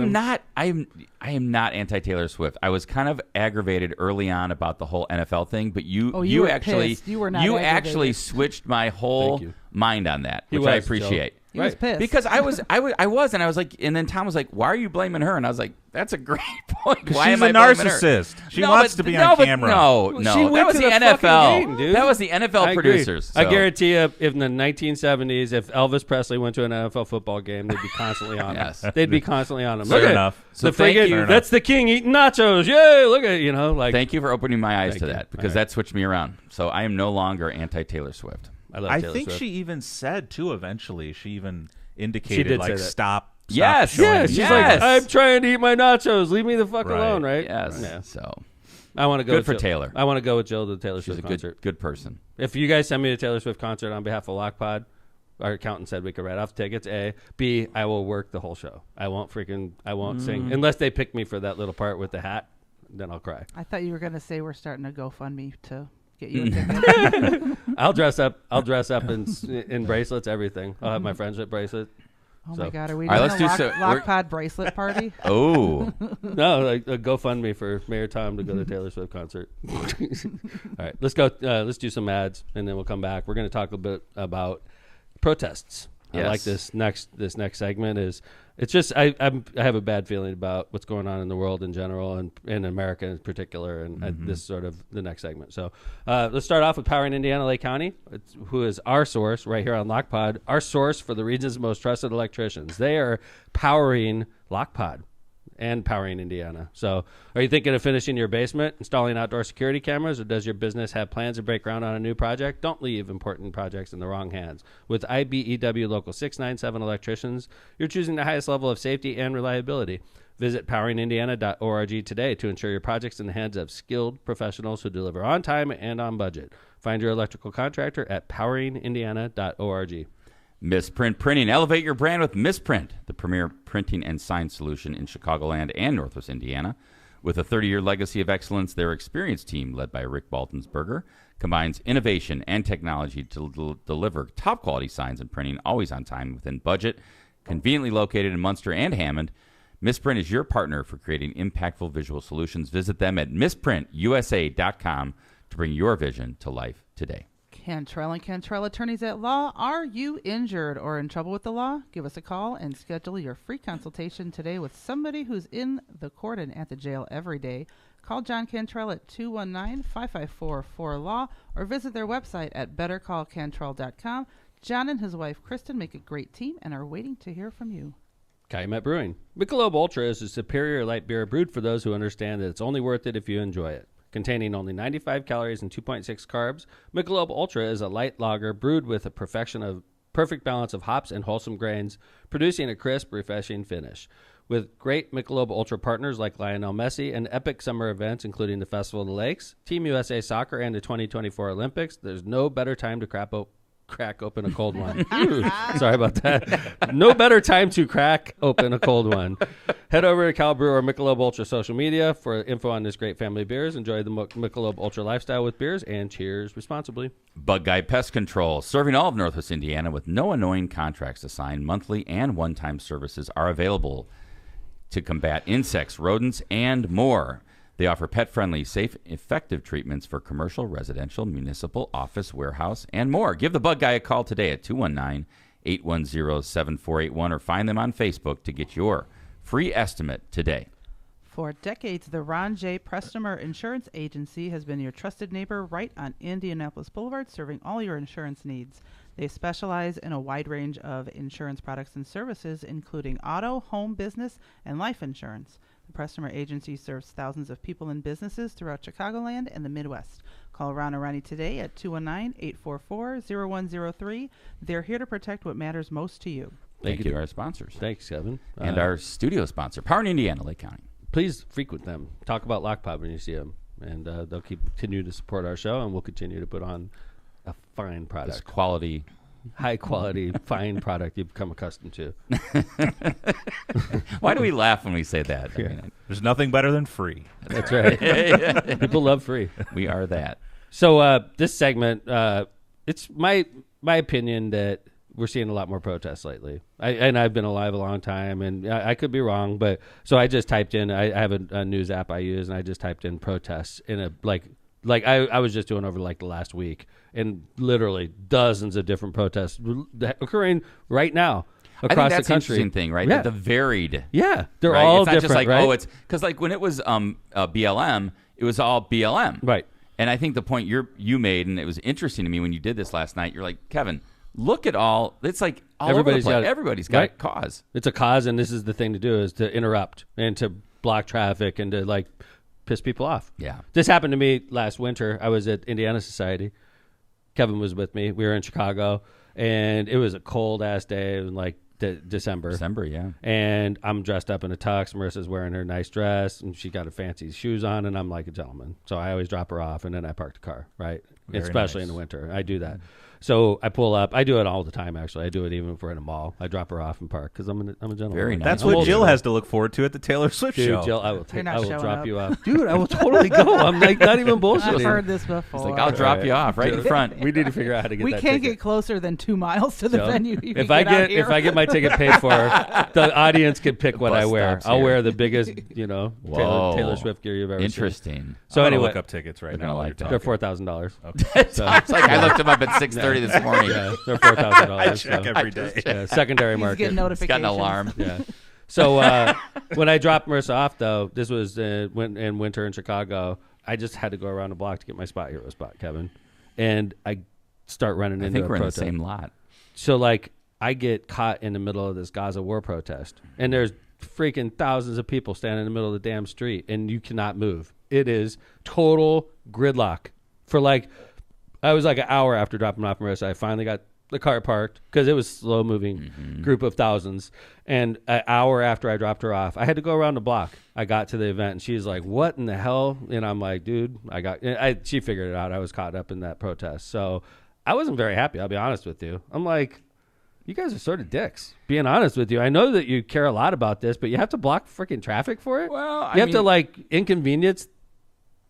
am not anti-Taylor Swift. I was kind of aggravated early on about the whole NFL thing, but you you were actually pissed. You were not you aggravated. actually switched my whole Thank you. mind on that, He which I was, Joe. appreciate. He was Right. pissed Because I was, and I was like, and then Tom was like, "Why are you blaming her?" And I was like, "That's a great point. Why she's am I a blaming her?" narcissist. She No, wants but- to be no, on but camera. No, She that went was to the the NFL. fucking game, dude. That was the NFL I agree. producers. I so. guarantee you, if in the 1970s, if Elvis Presley went to an NFL football game, they'd be constantly on him. Yes. They'd be constantly on him. Fair Look at enough. The So thank friggin' you. that's the king eating nachos. Yay! Look at like. Thank you for opening my eyes Thank to you. that because All right. that switched me around. So I am no longer anti-Taylor Swift. I love I Taylor think Swift. she even said too. Eventually, she even indicated She did like say that. stop. Yes. showing Yeah, me she's Yes. like, I'm trying to eat my nachos. Leave me the fuck Right. alone, right? Yes. Yeah. So I want to go Good with for Jill. Taylor. I want to go with Jill to the Taylor she's Swift a concert. good person. If you guys send me to Taylor Swift concert on behalf of LockPod, our accountant said we could write off tickets. A, B, I will work the whole show. I won't sing unless they pick me for that little part with the hat. Then I'll cry. I thought you were going to say we're starting a GoFundMe to get you a ticket. I'll dress up. in bracelets, everything. I'll have my friendship bracelet. Oh So- my God, are we All right, doing let's a do so- we're- Lockpod bracelet party? Oh, No, like a GoFundMe for Mayor Tom to go to the Taylor Swift concert. All right, let's go. Let's do some ads, and then we'll come back. We're going to talk a bit about protests. I Yes. like this next segment. It's just I have a bad feeling about what's going on in the world in general and in America in particular, and this is sort of the next segment. So let's start off with Powering Indiana Lake County, who is our source right here on LockPod, our source for the region's most trusted electricians. They are powering LockPod and Powering Indiana. So are you thinking of finishing your basement, installing outdoor security cameras, or does your business have plans to break ground on a new project? Don't leave important projects in the wrong hands. With IBEW Local 697 electricians, you're choosing the highest level of safety and reliability. Visit poweringindiana.org today to ensure your project's in the hands of skilled professionals who deliver on time and on budget. Find your electrical contractor at poweringindiana.org. Misprint Printing. Elevate your brand with Misprint, the premier printing and sign solution in Chicagoland and Northwest Indiana. With a 30-year legacy of excellence, their experienced team, led by Rick Baltonsberger, combines innovation and technology to deliver top-quality signs and printing always on time within budget. Conveniently located in Munster and Hammond, Misprint is your partner for creating impactful visual solutions. Visit them at misprintusa.com to bring your vision to life today. Cantrell and Cantrell Attorneys at Law. Are you injured or in trouble with the law? Give us a call and schedule your free consultation today with somebody who's in the court and at the jail every day. Call John Cantrell at 219-554-4LAW or visit their website at bettercallcantrell.com. John and his wife, Kristen, make a great team and are waiting to hear from you. Calumet Brewing. Michelob Ultra is a superior light beer brewed for those who understand that it's only worth it if you enjoy it. Containing only 95 calories and 2.6 carbs, Michelob Ultra is a light lager brewed with a perfect balance of hops and wholesome grains, producing a crisp, refreshing finish. With great Michelob Ultra partners like Lionel Messi and epic summer events including the Festival of the Lakes, Team USA Soccer, and the 2024 Olympics, there's no better time to crack open a cold one. Ooh, sorry about that. No better time to crack open a cold one. Head over to Cal Brew or Michelob Ultra social media for info on this great family of beers. Enjoy the Michelob Ultra lifestyle with beers, and cheers responsibly. Bug Guy Pest Control, serving all of Northwest Indiana with no annoying contracts to sign. Monthly and one-time services are available to combat insects, rodents, and more. They offer pet-friendly, safe, effective treatments for commercial, residential, municipal, office, warehouse, and more. Give the Bug Guy a call today at 219-810-7481 or find them on Facebook to get your free estimate today. For decades, the Ron J. Prestomer Insurance Agency has been your trusted neighbor right on Indianapolis Boulevard, serving all your insurance needs. They specialize in a wide range of insurance products and services, including auto, home, business, and life insurance. The Prestomer Agency serves thousands of people and businesses throughout Chicagoland and the Midwest. Call Ron or Ronnie today at 219-844-0103. They're here to protect what matters most to you. Thank you to our sponsors. Thanks, Kevin. And our studio sponsor, Power in Indiana, Lake County. Please frequent them. Talk about Lockpop when you see them. And they'll continue to support our show, and we'll continue to put on a fine product. This quality, high quality, fine product you've become accustomed to. Why do we laugh when we say that? Yeah. I mean, There's nothing better than free. That's right. People love free. we are that. So this segment, it's my opinion that we're seeing a lot more protests lately. I've been alive a long time, and I could be wrong, but so I just typed in. I have a news app I use, and I just typed in protests in a like I was just doing over like the last week, and literally dozens of different protests occurring right now across I think that's the country. The interesting thing, right? Yeah. The varied. Yeah, they're right? all it's not different. just like, right? oh, it's because like when it was BLM, it was all BLM, right? And I think the point you made, and it was interesting to me when you did this last night. You're like, Kevin, look at all. It's like all Everybody's over the place. got Everybody's got right. a cause. It's a cause, and this is the thing to do: is to interrupt and to block traffic and to like piss people off. Yeah. This happened to me last winter. I was at Indiana Society. Kevin was with me. We were in Chicago, and it was a cold ass day. It was like December. Yeah. And I'm dressed up in a tux. Marissa's wearing her nice dress, and she got her fancy shoes on, and I'm like a gentleman. So I always drop her off, and then I park the car, right? Very Especially nice. in the winter. I do that. So I pull up. I do it all the time, actually. I do it even if we're in a mall. I drop her off and park because I'm a gentleman. Very nice. That's I'm what old Jill school. has to look forward to at the Taylor Swift Dude, show. Jill, I will You're not showing drop up. you off. Dude, I will totally go. I'm like not even bullshitting. I've heard this before. It's like, I'll drop you off right in front. We need to figure out how to get we that can't ticket. get closer than 2 miles to the So, venue. if I get my ticket paid for, the audience can pick what Bus I wear. stops I'll here. wear the biggest, Whoa. Taylor Swift gear you've ever seen. Interesting. So I'm gonna anyway, look up tickets right They're now. gonna while like you're they're talking. $4,000. Okay. It's like I looked him up at 6:30 this morning. Yeah, they're $4,000. I check every day. Yeah, secondary He's market. getting It's got notifications. an alarm. Yeah. So when I dropped Marissa off, though, this was in winter in Chicago. I just had to go around the block to get my spot hero spot, Kevin, and I start running I into think a we're in the protest. same lot. So like I get caught in the middle of this Gaza war protest, and there's freaking thousands of people standing in the middle of the damn street, and you cannot move. It is total gridlock. For like, I was like an hour after dropping off Marissa. I finally got the car parked because it was slow moving group of thousands. And an hour after I dropped her off, I had to go around the block. I got to the event, and she's like, "What in the hell?" And I'm like, "Dude, she figured it out. I was caught up in that protest." So I wasn't very happy. I'll be honest with you. I'm like, you guys are sort of dicks, being honest with you. I know that you care a lot about this, but you have to block freaking traffic for it. Well, you have to like inconvenience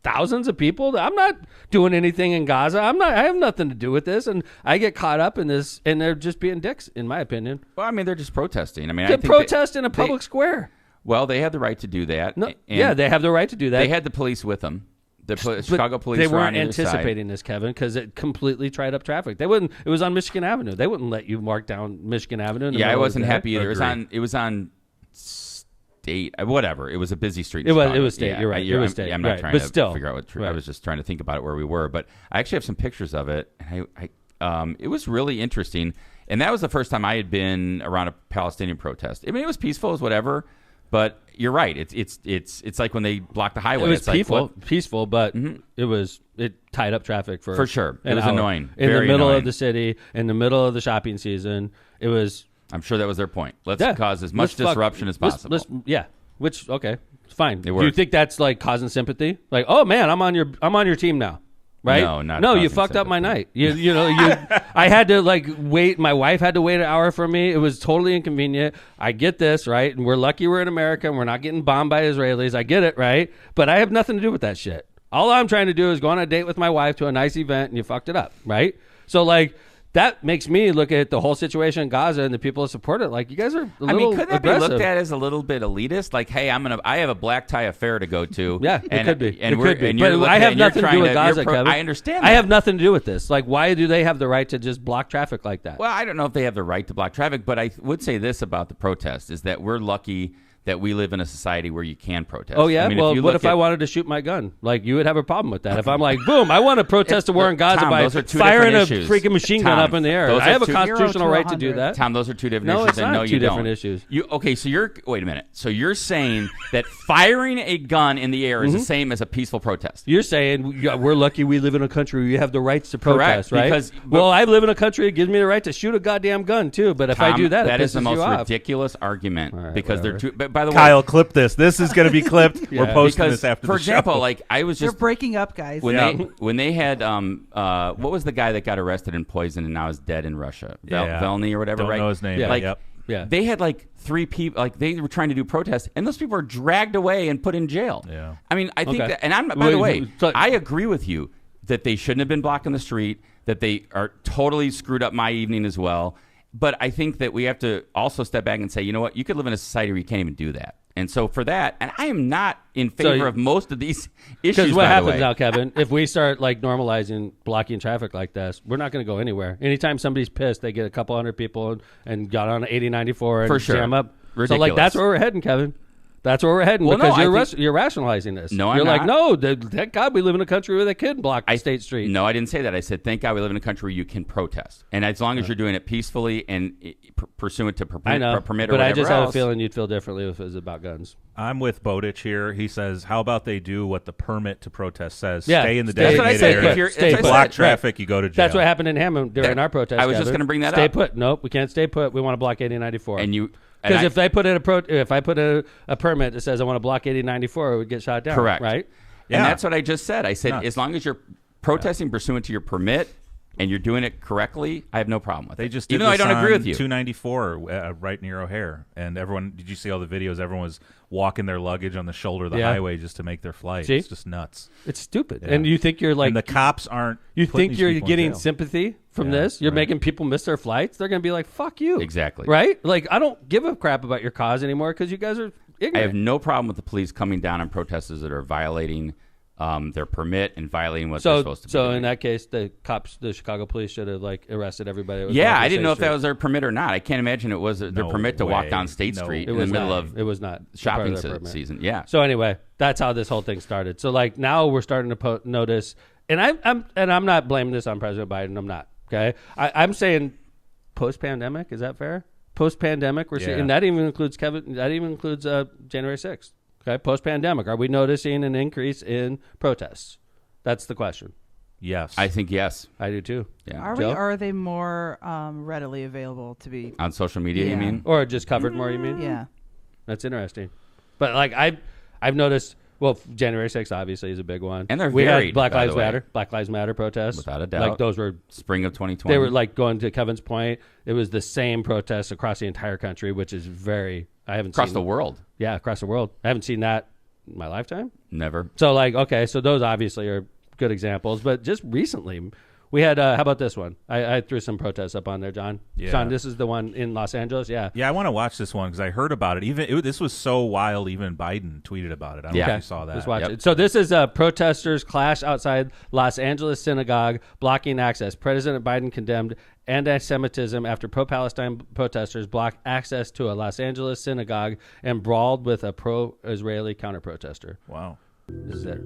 thousands of people. I'm not doing anything in Gaza. I have nothing to do with this, and I get caught up in this, and they're just being dicks, in my opinion. Well, I mean, they're just protesting. I mean, They I think protest in a public square. Well, they had the right to do that. No, and yeah, they have the right to do that. They had the police with them. The But Chicago police they were weren't on either side. anticipating this, Kevin, because it completely tried up traffic. They wouldn't. It was on Michigan Avenue. They wouldn't let you mark down Michigan Avenue. In the Yeah, I middle of wasn't the day. happy either. It was on State, whatever. It was a busy street. in It was- Chicago. it was State, Yeah, you're right. It was State, I'm not right. trying But to still, figure out what. I right. was just trying to think about it where we were. But I actually have some pictures of it, and it was really interesting. And that was the first time I had been around a Palestinian protest. I mean, it was peaceful, it was whatever. But you're right. It's like when they blocked the highway. It was it's like, peaceful, but it tied up traffic for sure. It an was hour. annoying. In Very the middle annoying. of the city, in the middle of the shopping season. It was. I'm sure that was their point. Let's Yeah. cause as much disruption as possible. Yeah. Which okay, it's fine. Do worked. you think that's like causing sympathy? Like, oh man, I'm on your team now. Right? No, not no. You causing fucked up my sympathy. night. You know. I had to like wait. My wife had to wait an hour for me. It was totally inconvenient. I get this, right? And we're lucky we're in America and we're not getting bombed by Israelis. I get it, right? But I have nothing to do with that shit. All I'm trying to do is go on a date with my wife to a nice event, and you fucked it up, right? So like. That makes me look at the whole situation in Gaza and the people that support it. Like, you guys are a little could that aggressive. be looked at as a little bit elitist? Like, hey, I have a black tie affair to go to. Yeah, it could be. And it could be. and you're But I have and you're nothing to do trying with Gaza, you're Kevin. I understand. I that. have nothing to do with this. Like, why do they have the right to just block traffic like that? Well, I don't know if they have the right to block traffic, but I would say this about the protest is that we're lucky that we live in a society where you can protest. Oh, yeah? I mean, well, you what look if I at- wanted to shoot my gun? Like, you would have a problem with that. If I'm like, boom, I want to protest the war in Gaza Tom, by those are two firing a different issues. freaking machine gun Tom, up in the air. those I are have a two- constitutional 0 to right to do 100. that. Tom, those are two different No, issues. it's and not no, two you different don't. issues. Okay, so wait a minute. So you're saying that firing a gun in the air is the same as a peaceful protest? You're saying we're lucky we live in a country where you have the rights to protest, Correct, right? because- well, I live in a country that gives me the right to shoot a goddamn gun, too. But if I Tom, do that, that it is the pisses most you off. ridiculous argument right, because they're whatever. too. But by the way, Kyle, clip this. This is going to be clipped. We're Yeah. posting because this after for the example, show. like I was They're just breaking up, guys. when they had what was the guy that got arrested and poisoned and now is dead in Russia? Velny or whatever, Don't right? know his name. Yeah. but Like, yep. Yeah. They had like 3 people, like they were trying to do protests, and those people were dragged away and put in jail. Yeah. I mean, I think Okay. that, and I'm by the way, So- I agree with you that they shouldn't have been blocking the street, that they are totally screwed up my evening as well. But I think that we have to also step back and say, you know what, you could live in a society where you can't even do that. And so for that, and I am not in favor of most of these issues. Because what by the happens way. now, Kevin, if we start like normalizing blocking traffic like this, we're not going to go anywhere. Anytime somebody's pissed, they get a couple hundred people and got on 8094 and For sure. jam up. So Ridiculous. like that's where we're heading, Kevin. That's where we're heading Well, because no, I think- you're rationalizing this. No, I'm you're like, not. no, thank God we live in a country where they can block State Street. No, I didn't say that. I said, thank God we live in a country where you can protest. And as long as you're doing it peacefully and pursuant to I know, permit or but I whatever just else. have a feeling you'd feel differently if it was about guns. I'm with Bowditch here. He says, how about they do what the permit to protest says? Yeah, Stay in the stay- That's what I designated said. area. If you're- Stay that's put. what I Block said. traffic, you go to jail. That's what happened in Hammond during our protest. I was just Kevin. gonna bring that stay up. put. Nope, we can't stay put. We want to block 8094. And you. Because and if I put in if I put a permit that says I want to block 8094, it would get shot down. Correct. Right? And Yeah. that's what I just said. I said, Nuts. as long as you're protesting pursuant to your permit and you're doing it correctly, I have no problem with it. They just did even though I this don't agree on with you. 294 right near O'Hare, and everyone. Did you see all the videos? Everyone was walking their luggage on the shoulder of the Yeah. highway just to make their flight. See? It's just nuts. It's stupid. Yeah. And you think you're like and the cops aren't. you putting think these you're people in getting jail. sympathy from Yeah, this? You're right. making people miss their flights. They're going to be like, "Fuck you." Exactly. Right? Like I don't give a crap about your cause anymore because you guys are ignorant. I have no problem with the police coming down on protesters that are violating their permit and violating what they're supposed to be So doing. in that case, the Chicago police should have like arrested everybody. That was Yeah, walking I didn't know if State that was their permit or not. I can't imagine it was their No permit to walk way. down State No. Street It in the was middle not. of It was not part shopping of their permit. season. Yeah. So anyway, that's how this whole thing started. So like now we're starting to notice, and I'm not blaming this on President Biden. I'm not. Okay, I'm saying post-pandemic. Is that fair? Post-pandemic, we're seeing, Yeah. and that even includes Kevin. That even includes January 6th. Okay, post-pandemic, are we noticing an increase in protests? That's the question. Yes, I think yes. I do too. Yeah. Are we? Joe? Or are they more readily available to be? On social media, you Yeah. mean? Or just covered more? You mean? Yeah. That's interesting. But like I've noticed. Well, January 6th obviously is a big one. And they're we varied, had Black by Lives the way. Matter. Black Lives Matter protests. Without a doubt. Like those were. Spring of 2020. They were like going to Kevin's point. It was the same protests across the entire country, which is very. I haven't across seen the world. Yeah, across the world. I haven't seen that in my lifetime. Never. So like, okay, so those obviously are good examples. But just recently, we had. How about this one? I threw some protests up on there, John. Yeah. John, this is the one in Los Angeles. Yeah. Yeah, I want to watch this one because I heard about it. This was so wild. Even Biden tweeted about it. I don't know if you saw that. Just watch Yep. it. So this is protesters clash outside Los Angeles synagogue, blocking access. President Biden condemned anti-Semitism after pro-Palestine protesters blocked access to a Los Angeles synagogue and brawled with a pro-Israeli counter-protester. Wow. This is it.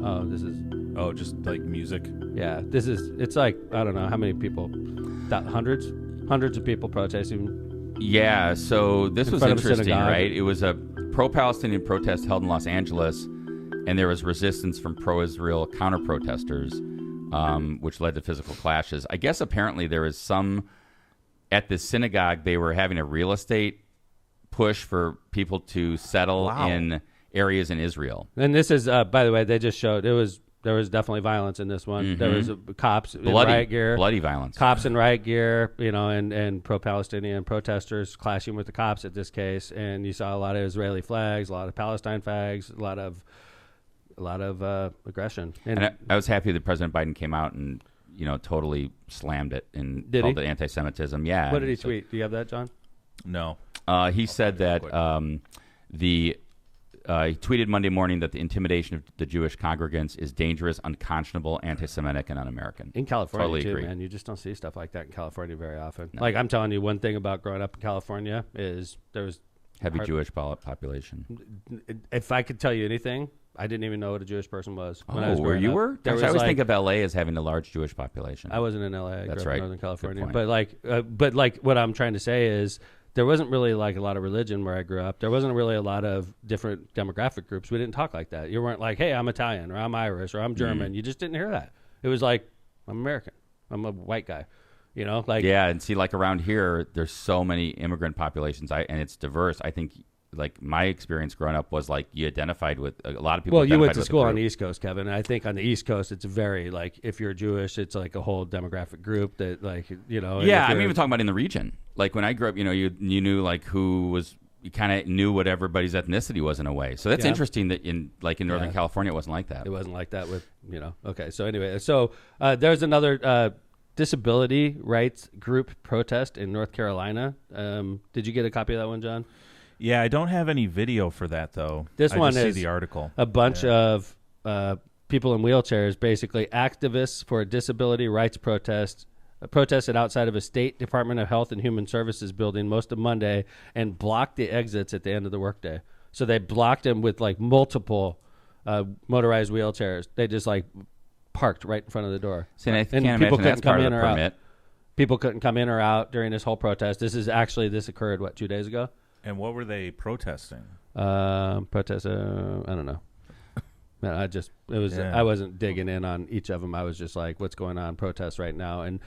Oh, this is Oh, just like music. Yeah, it's like, I don't know how many people, hundreds of people protesting. Yeah, so this was interesting, synagogue. right? It was a pro-Palestinian protest held in Los Angeles, and there was resistance from pro-Israel counter-protesters, which led to physical clashes. I guess apparently there was at the synagogue, they were having a real estate push for people to settle in areas in Israel. And this is, by the way, they just showed there was definitely violence in this one. There was cops in riot gear, bloody violence. Cops in riot gear, and pro-Palestinian protesters clashing with the cops at this case. And you saw a lot of Israeli flags, a lot of Palestine flags, a lot of aggression. And I was happy that President Biden came out and totally slammed it and Did called he? it anti-Semitism. Yeah. What did he tweet? Do you have that, John? No. He said that he tweeted Monday morning that the intimidation of the Jewish congregants is dangerous, unconscionable, anti-Semitic, and un-American. In California, Totally too, agree. man. You just don't see stuff like that in California very often. No. Like, I'm telling you, one thing about growing up in California is there was Heavy Jewish population. If I could tell you anything, I didn't even know what a Jewish person was when I was where growing you up. were? There Gosh, was I always like- think of L.A. as having a large Jewish population. I wasn't in L.A. I That's grew up right. in Northern California. Good point. But like what I'm trying to say is there wasn't really like a lot of religion where I grew up. There wasn't really a lot of different demographic groups. We didn't talk like that. You weren't like, hey, I'm Italian or I'm Irish or I'm German. You just didn't hear that. It was like, I'm American. I'm a white guy. Yeah, and see, like around here, there's so many immigrant populations, and it's diverse. I think, like my experience growing up was like you identified with a lot of people. Well, you went identified to with school the on the group. East Coast, Kevin. And I think on the East Coast, it's very like if you're Jewish, it's like a whole demographic group that like and Yeah, if I'm you're- even talking about in the region. Like when I grew up, you knew like who was. You kind of knew what everybody's ethnicity was in a way. So that's Yeah. interesting that in Northern California, it wasn't like that. It wasn't like that with Okay, so anyway, there's another disability rights group protest in North Carolina. Did you get a copy of that one, John? Yeah, I don't have any video for that though. This I one just is see the article. A bunch of people in wheelchairs, basically activists for a disability rights protested outside of a state Department of Health and Human Services building most of Monday and blocked the exits at the end of the workday. So they blocked them with like multiple motorized wheelchairs. They just like parked right in front of the door. See, and I can't people imagine that's couldn't come part of in the or out. permit. People couldn't come in or out during this whole protest. This occurred 2 days ago? And what were they protesting? I don't know. Man, I wasn't digging in on each of them. I was just like, what's going on? Protests right now. And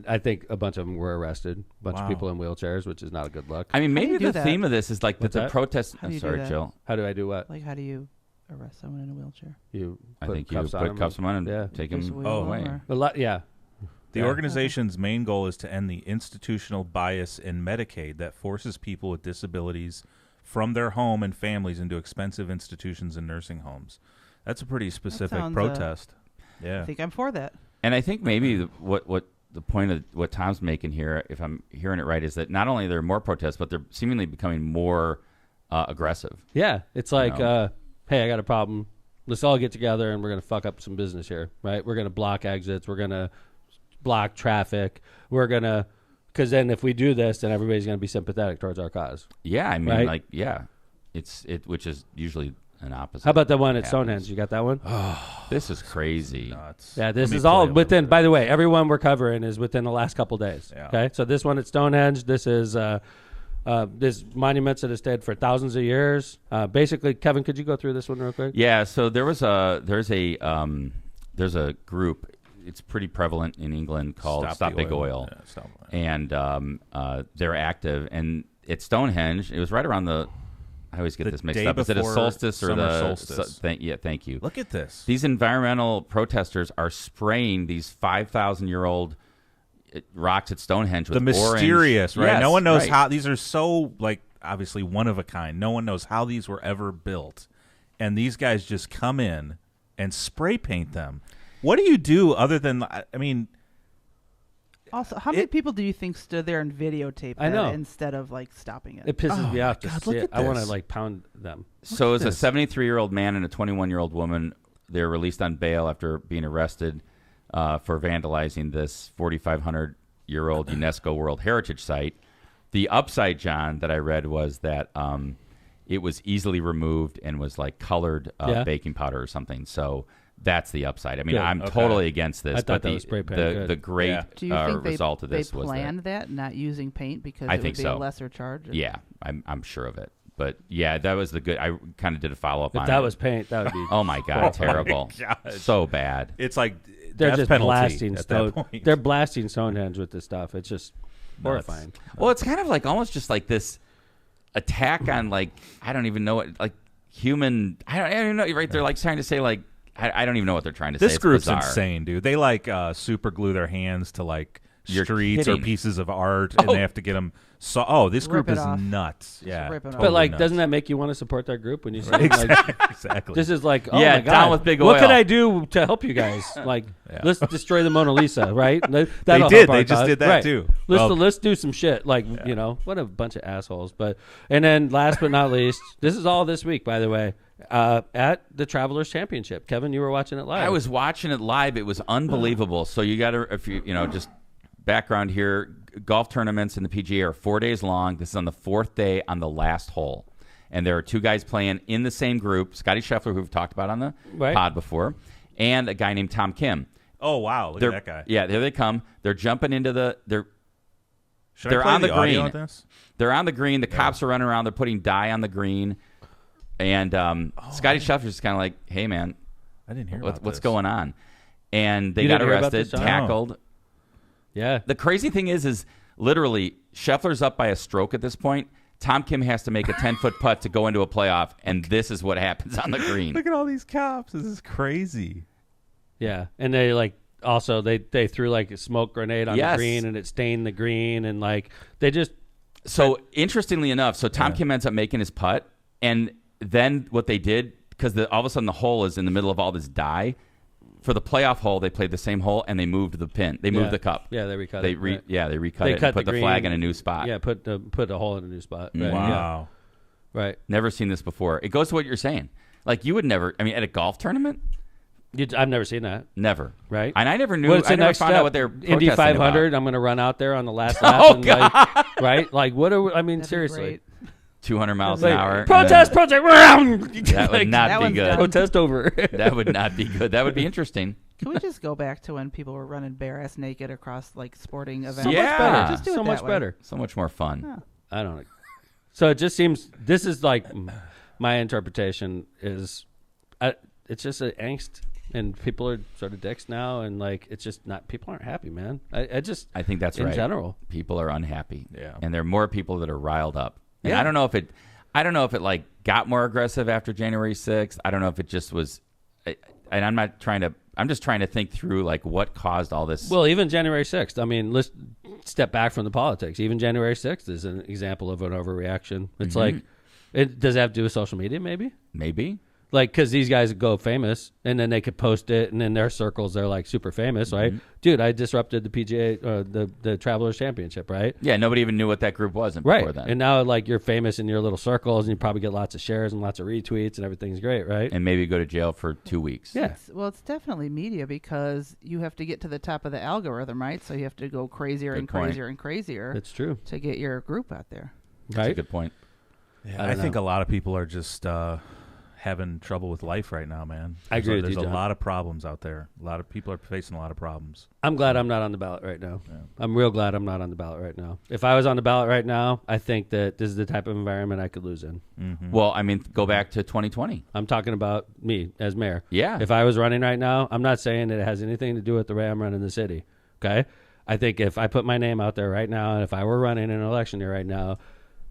I think a bunch of them were arrested. A bunch of people in wheelchairs, which is not a good look. I mean, How do maybe you do the that? theme of this is like that What's the that? protest. How do I'm you do sorry, that? Jill. How do I do what? Like, how do you arrest someone in a wheelchair? You I put think you cuffs on put them cuffs on and yeah. take Just him wheel away. them, or- A lot, yeah. The Yeah. organization's main goal is to end the institutional bias in Medicaid that forces people with disabilities from their home and families into expensive institutions and nursing homes. That's a pretty specific sounds, protest. Yeah. I think I'm for that. And I think maybe what the point of what Tom's making here, if I'm hearing it right, is that not only are there more protests, but they're seemingly becoming more aggressive. Yeah. It's like, No. hey, I got a problem. Let's all get together and we're going to fuck up some business here, right? We're going to block exits. We're going to block traffic. We're going to, because then if we do this, then everybody's going to be sympathetic towards our cause. Yeah, I mean, Right? like, yeah, which is usually an opposite. How about the one It at happens. Stonehenge? You got that one? This is crazy. Nuts. Yeah, this Let me is all play a little within, bit. by the way, everyone we're covering is within the last couple days. Yeah. Okay. So this one at Stonehenge, this is this monuments that have stayed for thousands of years. Basically, Kevin, could you go through this one real quick? Yeah, so there's a group. It's pretty prevalent in England called Stop the Big Oil. Yeah, Stop Oil. And they're active. And at Stonehenge, it was right around I always get The this mixed day up. Is it a before solstice or summer the solstice. thank you. Look at this. These environmental protesters are spraying these 5,000-year-old rocks at Stonehenge with The mysterious, orange. right? Yes, No one knows right. how these are so like obviously one of a kind. No one knows how these were ever built, and these guys just come in and spray paint them. What do you do other than? I mean, Also, how many people do you think stood there and videotaped I that know. instead of like stopping it? It pisses Oh, me off my to God, see look it. at I want to this. like pound them. So it's a this. 73-year-old man and a 21-year-old woman. They're released on bail after being arrested for vandalizing this 4,500-year-old UNESCO World Heritage Site. The upside, John, that I read was that it was easily removed and was like colored baking powder or something. So that's the upside. I mean, I'm totally against this, but the great Do you think result of this they was planned that not using paint because I it think would be so. a lesser charge? Yeah, I'm sure of it. But yeah, that was the good. I kind of did a follow up on If that it. was paint, that would be. Oh my god, terrible! So bad. It's like They're death just penalty blasting at that point. They're blasting Stonehenge with this stuff. It's just horrifying. Well, it's kind of like almost just like this attack on like I don't even know what like human. I don't even know. Right? They're like trying to say like I don't even know what they're trying to say. This group's bizarre. insane, dude. They like super glue their hands to like You're streets or kidding. pieces of art, and they have to get them. This group Rip it is off. nuts. Just Yeah, rip it off. But like, nuts. doesn't that make you want to support that group when you see like, exactly? this is like, oh Yeah, my god, down with big what oil. can I do to help you guys? Like, let's destroy the Mona Lisa, right? They That'll did. help our They just cause. did that Right. too. Let's do some shit. Like, you know, what a bunch of assholes. But and then last but not least, this is all this week, by the way. At the Travelers Championship, Kevin, you were watching it live. I was watching it live. It was unbelievable. So you got to, if you just background here, golf tournaments in the PGA are 4 days long. This is on the fourth day on the last hole. And there are two guys playing in the same group, Scotty Scheffler, who we've talked about on the pod before, and a guy named Tom Kim. Oh, wow. Look at that guy. Yeah, there they come. They're jumping into Should they're I play on the audio green. on this? They're on the green. The cops are running around. They're putting dye on the green. And Scotty Scheffler's just kind of like, hey, man, I didn't hear about what's this. going on? And they You got didn't hear about arrested, this, John? tackled. Yeah. The crazy thing is literally Scheffler's up by a stroke at this point. Tom Kim has to make a 10-foot putt to go into a playoff, and this is what happens on the green. Look at all these cops. This is crazy. Yeah. And they like also they threw like a smoke grenade on the green and it stained the green and like they just So interestingly enough, Tom Kim ends up making his putt, and then what they did, because all of a sudden the hole is in the middle of all this dye, for the playoff hole, they played the same hole and they moved the pin. They moved the cup. Yeah, they recut They it. Right. they recut They it cut and put the the flag green. in a new spot. Yeah, put the hole in a new spot. Right. Wow. Yeah. Right. Never seen this before. It goes to what you're saying. Like you would never. I mean, at a golf tournament, I've never seen that. never. Right. And I never knew. What's I the never next found step? out what they're Indy protesting 500. about. I'm going to run out there on the last lap. Oh and, God! like, right? Like what? I mean, That'd be seriously. great. 200 miles Like, an hour. protest. That Like, would not that be one's good. done. protest over. That would not be good. That would be interesting. Can we just go back to when people were running bare ass naked across like sporting events? Yeah. much better. Just do so it much that way. better. So much more fun. Yeah. I don't know. So it just seems this is like my interpretation is it's just an angst and people are sort of dicks now and like it's just not people aren't happy, man. I think that's in right. general. People are unhappy. Yeah. And there are more people that are riled up. And Yeah. I don't know if it like got more aggressive after January 6th. I don't know if it just was and I'm just trying to think through like what caused all this. Well, even January 6th. I mean, let's step back from the politics. Even January 6th is an example of an overreaction. It's like, does it have to do with social media? Maybe. Like, because these guys go famous, and then they could post it, and in their circles, they're like super famous, right? Dude, I disrupted the PGA, the Travelers Championship, right? Yeah, nobody even knew what that group was before Right. then. And now, like, you're famous in your little circles, and you probably get lots of shares and lots of retweets, and everything's great, right? And maybe go to jail for 2 weeks. Yeah. It's definitely media because you have to get to the top of the algorithm, right? So you have to go crazier Good and point. crazier and crazier It's true, to get your group out there. That's a right? good point. Yeah, I I don't think know. a lot of people are just having trouble with life right now, man. I agree with There's you, a John. lot of problems out there. A lot of people are facing a lot of problems. I'm glad I'm not on the ballot right now. Yeah. I'm real glad I'm not on the ballot right now. If I was on the ballot right now, I think that this is the type of environment I could lose in. Well, I mean, go back to 2020. I'm talking about me as mayor. Yeah. If I was running right now, I'm not saying that it has anything to do with the way I'm running the city. Okay. I think if I put my name out there right now, and if I were running an election here right now,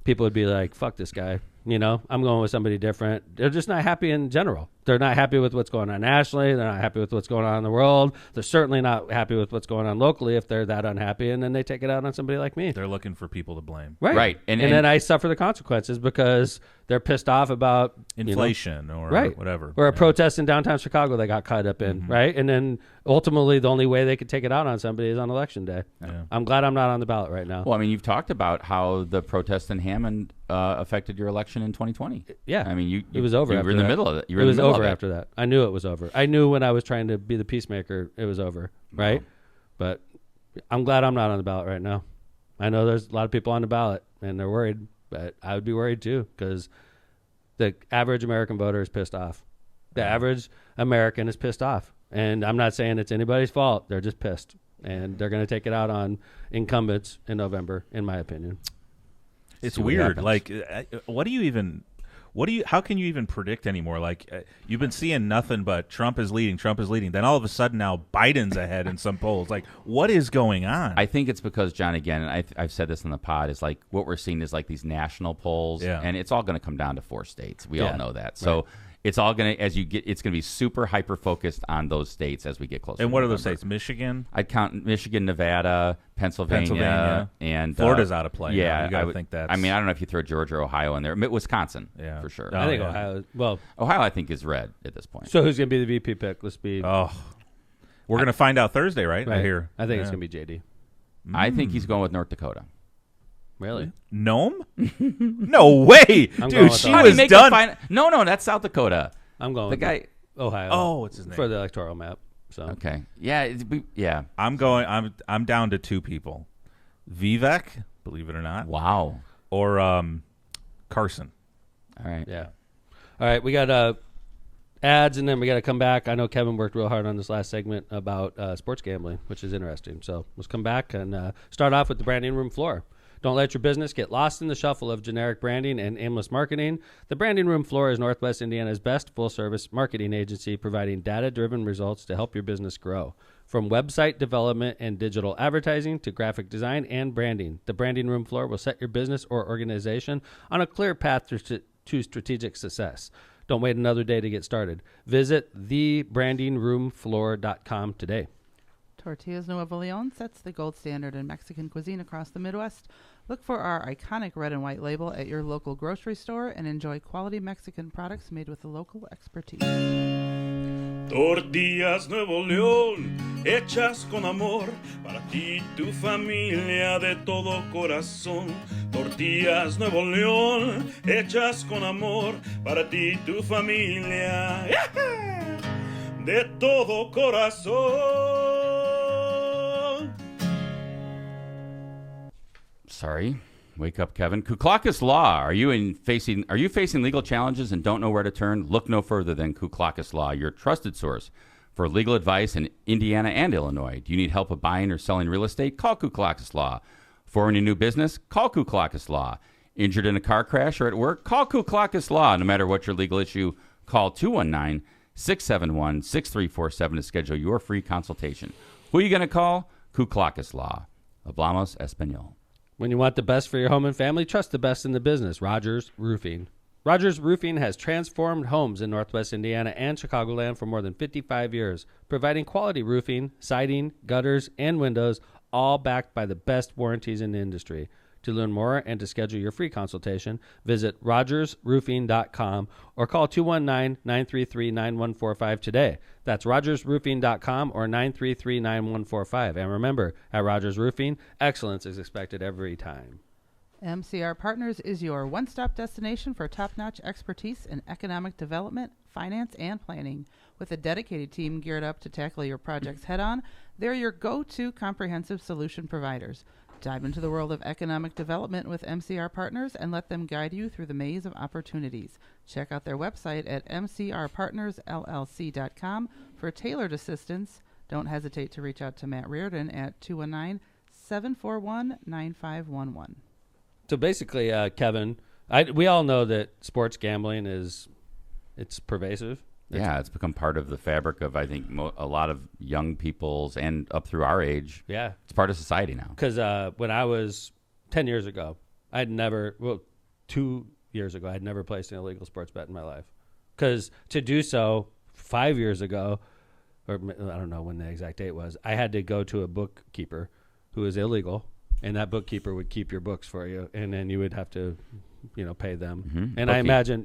people would be like, fuck this guy. You know, I'm going with somebody different. They're just not happy in general. They're not happy with what's going on nationally. They're not happy with what's going on in the world. They're certainly not happy with what's going on locally if they're that unhappy, and then they take it out on somebody like me. They're looking for people to blame. Right. And then I suffer the consequences because they're pissed off about Inflation or right. whatever. Or a Yeah. protest in downtown Chicago they got caught up in, right? And then ultimately the only way they could take it out on somebody is on election day. Yeah. I'm glad I'm not on the ballot right now. Well, I mean, you've talked about how the protest in Hammond affected your election in 2020. Yeah. I mean, it was over You after were in the that. middle of it. You were It in was the middle over of it. after that. I knew it was over. I knew when I was trying to be the peacemaker, it was over, right? But I'm glad I'm not on the ballot right now. I know there's a lot of people on the ballot, and they're worried, but I would be worried too because The average American voter is pissed off. The average American is pissed off. And I'm not saying it's anybody's fault. They're just pissed. And they're going to take it out on incumbents in November, in my opinion. It's weird. Like, how can you even predict anymore? Like, you've been seeing nothing but Trump is leading. Then all of a sudden now Biden's ahead in some polls. Like, what is going on? I think it's because, John, again, and I've said this in the pod, is like what we're seeing is like these national polls, and it's all going to come down to 4 states. We all know that. So it's all going to, it's going to be super hyper focused on those states as we get closer. And what are those states? Michigan? I'd count Michigan, Nevada, Pennsylvania. And Florida's out of play. Yeah. You got to think that. I mean, I don't know if you throw Georgia or Ohio in there. Wisconsin, for sure. I think Ohio, Ohio, I think, is red at this point. So who's going to be the VP pick? Let's be. We're going to find out Thursday, right? I hear. I think it's going to be JD. I think he's going with North Dakota. Really? Nome? No way, dude. She was done. No, that's South Dakota. I'm going the with guy. Ohio. Oh, what's his name for the electoral map? So okay, yeah. I'm going. I'm down to 2 people: Vivek, believe it or not. Wow. Or Carson. All right. Yeah. All right. We got ads, and then we got to come back. I know Kevin worked real hard on this last segment about sports gambling, which is interesting. So let's come back and start off with the branding room floor. Don't let your business get lost in the shuffle of generic branding and aimless marketing. The Branding Room Floor is Northwest Indiana's best full-service marketing agency, providing data-driven results to help your business grow. From website development and digital advertising to graphic design and branding, the Branding Room Floor will set your business or organization on a clear path to strategic success. Don't wait another day to get started. Visit thebrandingroomfloor.com today. Tortillas Nuevo Leon sets the gold standard in Mexican cuisine across the Midwest. Look for our iconic red and white label at your local grocery store and enjoy quality Mexican products made with local expertise. Tortillas Nuevo León, hechas con amor, para ti y tu familia de todo corazón. Tortillas Nuevo León, hechas con amor, para ti y tu familia de todo corazón. Sorry. Wake up, Kevin. Kuklakis Law. Are you facing legal challenges and don't know where to turn? Look no further than Kuklakis Law, your trusted source for legal advice in Indiana and Illinois. Do you need help with buying or selling real estate? Call Kuklakis Law. Forming a new business? Call Kuklakis Law. Injured in a car crash or at work? Call Kuklakis Law. No matter what your legal issue, call 219-671-6347 to schedule your free consultation. Who are you going to call? Kuklakis Law. Hablamos Español. When you want the best for your home and family, trust the best in the business, Rogers Roofing. Rogers Roofing has transformed homes in Northwest Indiana and Chicagoland for more than 55 years, providing quality roofing, siding, gutters, and windows, all backed by the best warranties in the industry. To learn more and to schedule your free consultation, visit rogersroofing.com or call 219-933-9145 today. That's rogersroofing.com or 933-9145. And remember, at Rogers Roofing, excellence is expected every time. MCR Partners is your one-stop destination for top-notch expertise in economic development, finance, and planning. With a dedicated team geared up to tackle your projects head-on, they're your go-to comprehensive solution providers. Dive into the world of economic development with MCR Partners and let them guide you through the maze of opportunities. Check out their website at mcrpartnersllc.com for tailored assistance. Don't hesitate to reach out to Matt Reardon at 219-741-9511. So basically, Kevin, we all know that sports gambling it's pervasive. It's become part of the fabric of, I think, a lot of young people's and up through our age. Yeah. It's part of society now. Because when I was 10 years ago, 2 years ago, I'd never placed an illegal sports bet in my life. Because to do so 5 years ago, or I don't know when the exact date was, I had to go to a bookkeeper who was illegal, and that bookkeeper would keep your books for you, and then you would have to, pay them. Mm-hmm. And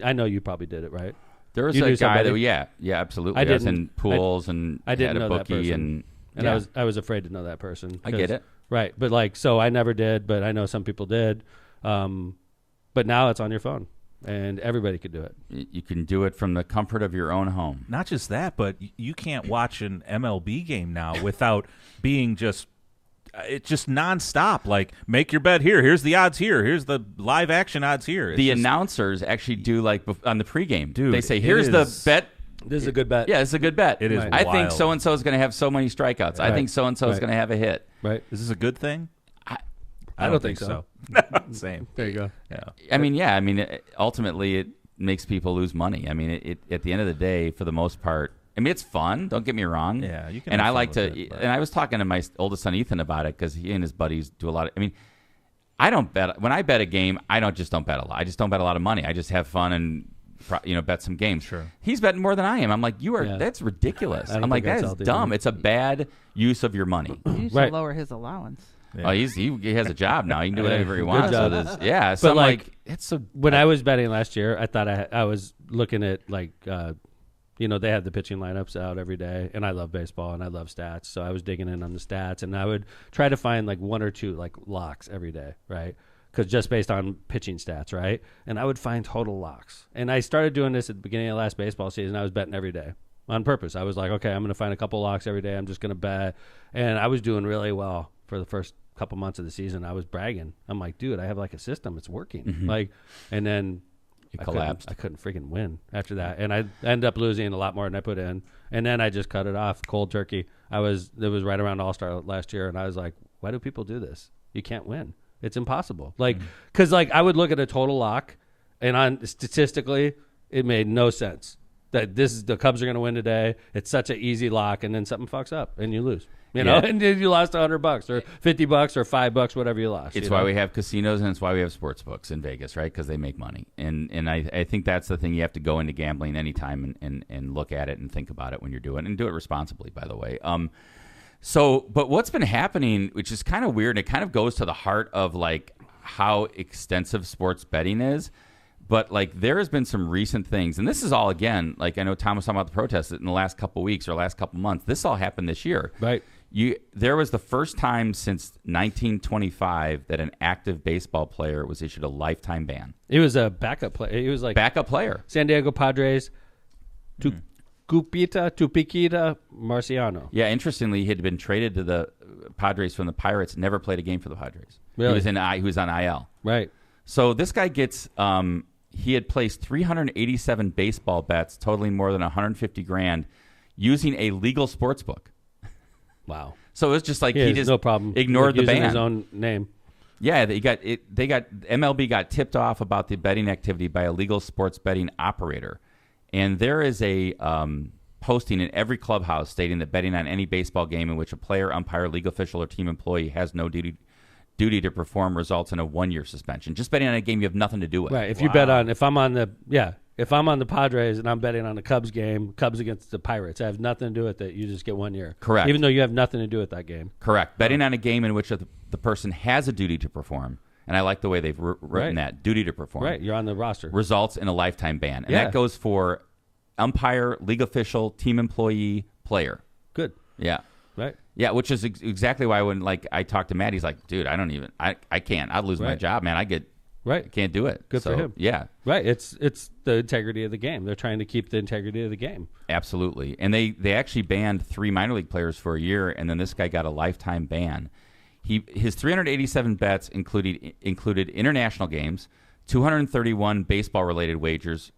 I know you probably did it, right? There was a guy that, absolutely. I was in pools and I didn't had a know bookie that person. And I was afraid to know that person. I get it. Right. But so I never did, but I know some people did. But now it's on your phone and everybody could do it. You can do it from the comfort of your own home. Not just that, but you can't watch an MLB game now without being just it's just nonstop. Like, make your bet here. Here's the odds here. Here's the live action odds here. The announcers actually do like on the pregame. Dude, they say, "Here's the bet." This is a good bet. Yeah, it's a good bet. It is. I think wild. so and so is going to have so many strikeouts. I think so and so is going to have a hit. Right. Is this a good thing? I don't think so. Same. There you go. Yeah. I mean, ultimately, it makes people lose money. I mean, it at the end of the day, for the most part, I mean, it's fun. Don't get me wrong. Yeah, you can. And have I fun like with to. it, but- And I was talking to my oldest son Ethan about it because he and his buddies do a lot of. I mean, I don't bet when I bet a game. I don't bet a lot. I just don't bet a lot of money. I just have fun and bet some games. Sure. He's betting more than I am. I'm like, you are. Yeah. That's ridiculous. I don't I'm like, think that that's is all dumb. they do. It's a bad use of your money. He needs Right. to lower his allowance. Yeah. Oh, he has a job now. He can do whatever he Good wants. job. with his, yeah. So But I'm like, it's so. When I was betting last year, I thought I was looking at like, they have the pitching lineups out every day, and I love baseball and I love stats, so I was digging in on the stats, and I would try to find like one or two like locks every day, right? Because just based on pitching stats, right? And I would find total locks, and I started doing this at the beginning of last baseball season. I was betting every day on purpose. I was like, okay, I'm going to find a couple locks every day. I'm just going to bet, and I was doing really well for the first couple months of the season. I was bragging. I'm like, dude, I have like a system. It's working. Like, and then It collapsed. I couldn't freaking win after that, and I ended up losing a lot more than I put in. And then I just cut it off cold turkey. It was right around All-Star last year, and I was like, why do people do this? You can't win. It's impossible. Like, because like I would look at a total lock, and statistically, it made no sense that the Cubs are going to win today. It's such an easy lock, and then something fucks up, and you lose. You know, and then you lost $100 or $50 or $5, whatever you lost. It's why we have casinos and it's why we have sports books in Vegas, right? Because they make money. And I think that's the thing. You have to go into gambling anytime and look at it and think about it when you're doing it, and do it responsibly, by the way. But what's been happening, which is kind of weird, and it kind of goes to the heart of like how extensive sports betting is. But like there has been some recent things, and this is all again, like I know Tom was talking about the protests in the last couple of weeks or last couple of months. This all happened this year, Right. There was the first time since 1925 that an active baseball player was issued a lifetime ban. It was a backup player. It was like Backup player. San Diego Padres, Tupiquita Marciano. Yeah, interestingly, he had been traded to the Padres from the Pirates. Never played a game for the Padres. Really? He was on IL. Right. So this guy gets. He had placed 387 baseball bets, totaling more than $150,000, using a legal sports book. Wow. So it was just like Yeah, he there's just no problem ignored the using ban. his own name. Yeah, MLB got tipped off about the betting activity by a legal sports betting operator, and there is a posting in every clubhouse stating that betting on any baseball game in which a player, umpire, league official, or team employee has no duty to perform results in a 1-year suspension. Just betting on a game you have nothing to do with. Right. If you bet on, if I'm on the Padres and I'm betting on a Cubs game, Cubs against the Pirates, I have nothing to do with it. You just get 1 year. Correct. Even though you have nothing to do with that game. Correct. Betting on a game in which the person has a duty to perform, and I like the way they've written that, duty to perform. Right. You're on the roster. Results in a lifetime ban. And Yeah. that goes for umpire, league official, team employee, player. Good. Yeah. Right. Yeah, which is exactly why when I talked to Matt, he's like, dude, I can't. I'd lose my Right. job, man. I Right. can't do it. Good for him. Yeah. Right. It's the integrity of the game. They're trying to keep the integrity of the game. Absolutely. And they actually banned 3 minor league players for a year, and then this guy got a lifetime ban. His 387 bets included international games, 231 baseball-related wagers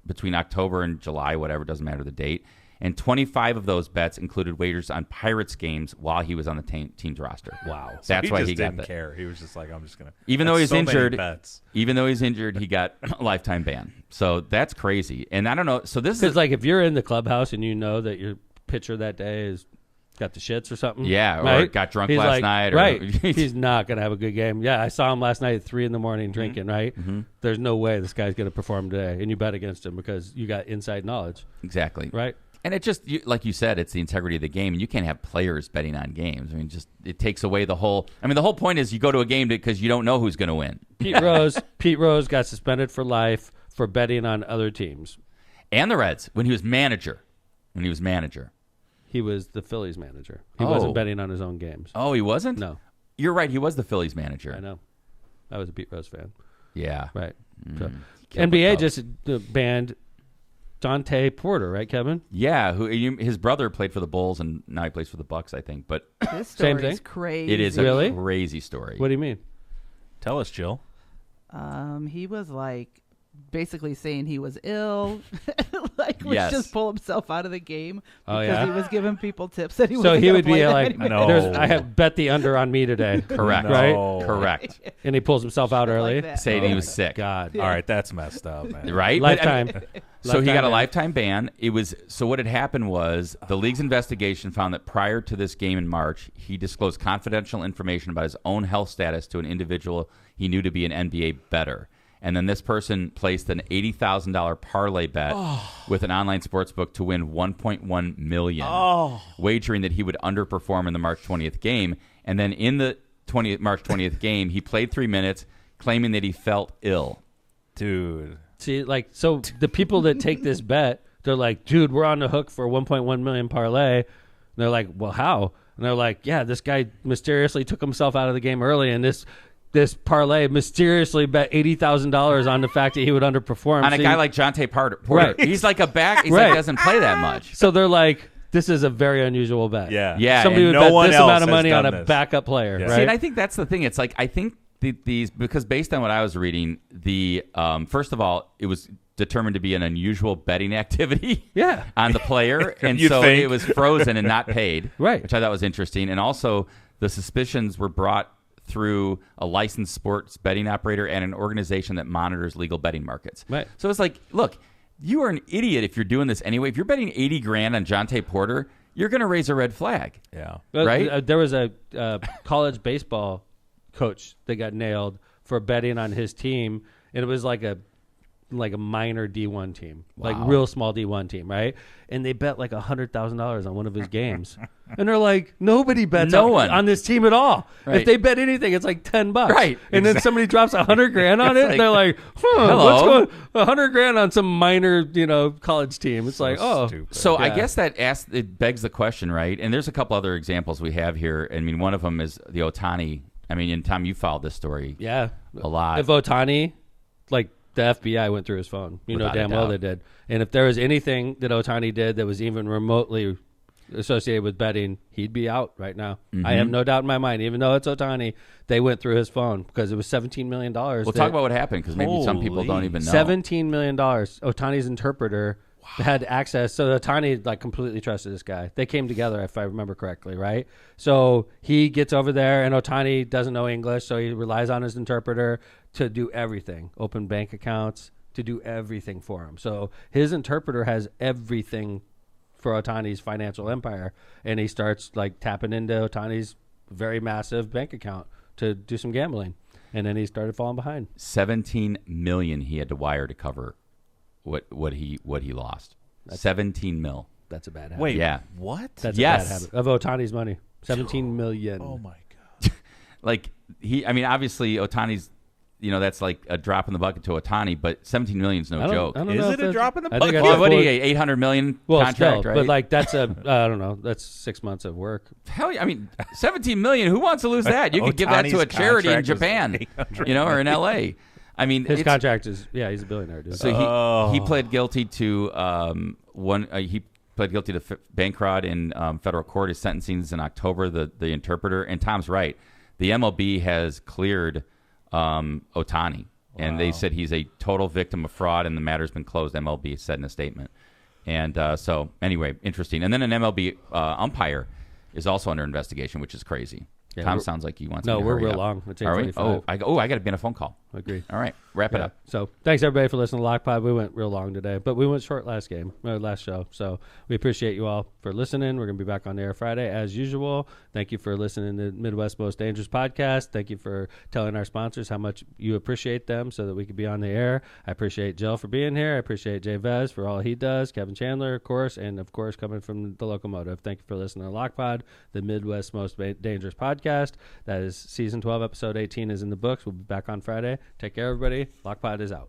between October and July, whatever, doesn't matter the date, and 25 of those bets included wagers on Pirates games while he was on the team's roster. Wow. That's why he got didn't that. care. He was just like, I'm just gonna. Even though That's he's so many injured, bets. he got a lifetime ban. So that's crazy. And I don't know. So this Because is like if you're in the clubhouse and you know that your pitcher that day is got the shits or something. Yeah, or right? got drunk He's last like, night. Or, right. He's not going to have a good game. Yeah, I saw him last night at 3 a.m. drinking, right? Mm-hmm. There's no way this guy's going to perform today. And you bet against him because you got inside knowledge, Exactly. right? And it just, like you said, it's the integrity of the game. And you can't have players betting on games. I mean, it takes away the whole. I mean, the whole point is you go to a game because you don't know who's going to win. Pete Rose got suspended for life for betting on other teams. And the Reds when he was manager. He was the Phillies manager. He Oh. wasn't betting on his own games. Oh, he wasn't? No, You're right. He was the Phillies manager. I know. I was a Pete Rose fan. Yeah. Right. So, Killed the NBA Cubs. just banned Jontay Porter, right, Kevin? Yeah, his brother played for the Bulls, and now he plays for the Bucks, I think. But This Same story is thing? crazy. it is Really? a crazy story. What do you mean? Tell us, Jill. He was like basically saying he was ill, like would Yes. just pull himself out of the game Oh, because yeah? he was giving people tips that he was. So he would be like, No. I have bet the under on me today. Correct. Right? Correct. And he pulls himself out Shit like early. that. Saying he was sick. God. All right, that's messed up, man. Right? But, I mean, Lifetime. so he got a ban. lifetime ban. So what had happened was the league's investigation found that prior to this game in March, he disclosed confidential information about his own health status to an individual he knew to be an NBA bettor. And then this person placed an $80,000 parlay bet with an online sportsbook to win $1.1 million, wagering that he would underperform in the March 20th game. And then in the March 20th game, he played 3 minutes, claiming that he felt ill. Dude. See, like, so the people that take this bet, they're like, dude, we're on the hook for 1.1 million parlay. And they're like, well, how? And they're like, yeah, this guy mysteriously took himself out of the game early, and this parlay mysteriously bet $80,000 on the fact that he would underperform. On a guy like Jontay Porter. Right. He's like a back. He's Right. like doesn't play that much. So they're like, this is a very unusual bet. Yeah. Yeah. Somebody and would no bet one this else amount of has money on done a this. backup player, Yeah. right? See, and I think that's the thing. It's like I think these because based on what I was reading, the first of all, it was determined to be an unusual betting activity Yeah. on the player, and You'd so think. it was frozen and not paid, Right. which I thought was interesting. And also, the suspicions were brought through a licensed sports betting operator and an organization that monitors legal betting markets. Right. So it's like, look, you are an idiot if you're doing this anyway. If you're betting $80,000 on Jontay Porter, you're going to raise a red flag. Yeah. Right? There was a college baseball coach that got nailed for betting on his team, and it was like a minor D1 team, like real small D1 team, right? And they bet like $100,000 on one of his games, and they're like, nobody bets No one. on this team at all. Right. If they bet anything, it's like $10, Right. And then somebody drops $100,000 on it, It's and they're like, hello? what's going $100,000 on some minor, college team? It's like, oh, Stupid. So I Yeah. guess it begs the question, right? And there's a couple other examples we have here. I mean, one of them is the Ohtani. I mean, and Tom, you followed this story yeah, a lot. If Ohtani, like the FBI went through his phone, you know Without a damn well doubt. they did. And if there was anything that Ohtani did that was even remotely associated with betting, he'd be out right now. Mm-hmm. I have no doubt in my mind. Even though it's Ohtani, they went through his phone because it was $17 million. We'll talk about what happened because maybe some people don't even know. $17 million. Ohtani's interpreter had access. So Ohtani like completely trusted this guy. They came together, if I remember correctly, right? So he gets over there, and Ohtani doesn't know English, so he relies on his interpreter to do everything, open bank accounts, to do everything for him. So his interpreter has everything for Ohtani's financial empire, and he starts like tapping into Ohtani's very massive bank account to do some gambling, and then he started falling behind. $17 million he had to wire to cover what he lost. 17 mil. That's a bad habit. Wait, Yeah. what? That's Yes. a bad habit of Ohtani's money. 17 million. Oh my god. Like obviously Ohtani's, that's like a drop in the bucket to Otani, but 17 million is no joke. I don't Is know it if a that's- drop in the I think bucket? that's What a do full- you 800 million well, contract, still, right? but like that's I don't know. That's 6 months of work. Hell, I mean, 17 million. Who wants to lose that? You could give that to a Ohtani's charity in contract was Japan, 800 or in LA. I mean, His it's- contract is he's a billionaire, dude. So he pled guilty to he pled guilty to bank fraud in federal court. His sentencing is in October. The interpreter, and Tom's right. The MLB has cleared Ohtani, and they said he's a total victim of fraud, and the matter's been closed. MLB said in a statement. And so anyway, interesting. And then an MLB umpire is also under investigation, which is crazy. Yeah, Tom sounds like he wants. No, me to we're hurry real up. long. It's Are we? 8:45. I got to be on a phone call. Agree. All right, wrap it Yeah. up. So thanks everybody for listening to Lockpod. We went real long today, but we went short last show. So we appreciate you all for listening. We're going to be back on the air Friday as usual. Thank you for listening to Midwest Most Dangerous Podcast. Thank you for telling our sponsors how much you appreciate them so that we could be on the air. I appreciate Jill for being here. I appreciate Jay Vez for all he does. Kevin Chandler, of course, and of course coming from the Locomotive. Thank you for listening to Lockpod, the Midwest Most Dangerous Podcast. That is season 12, episode 18 is in the books. We'll be back on Friday. Take care, everybody. Lockpod is out.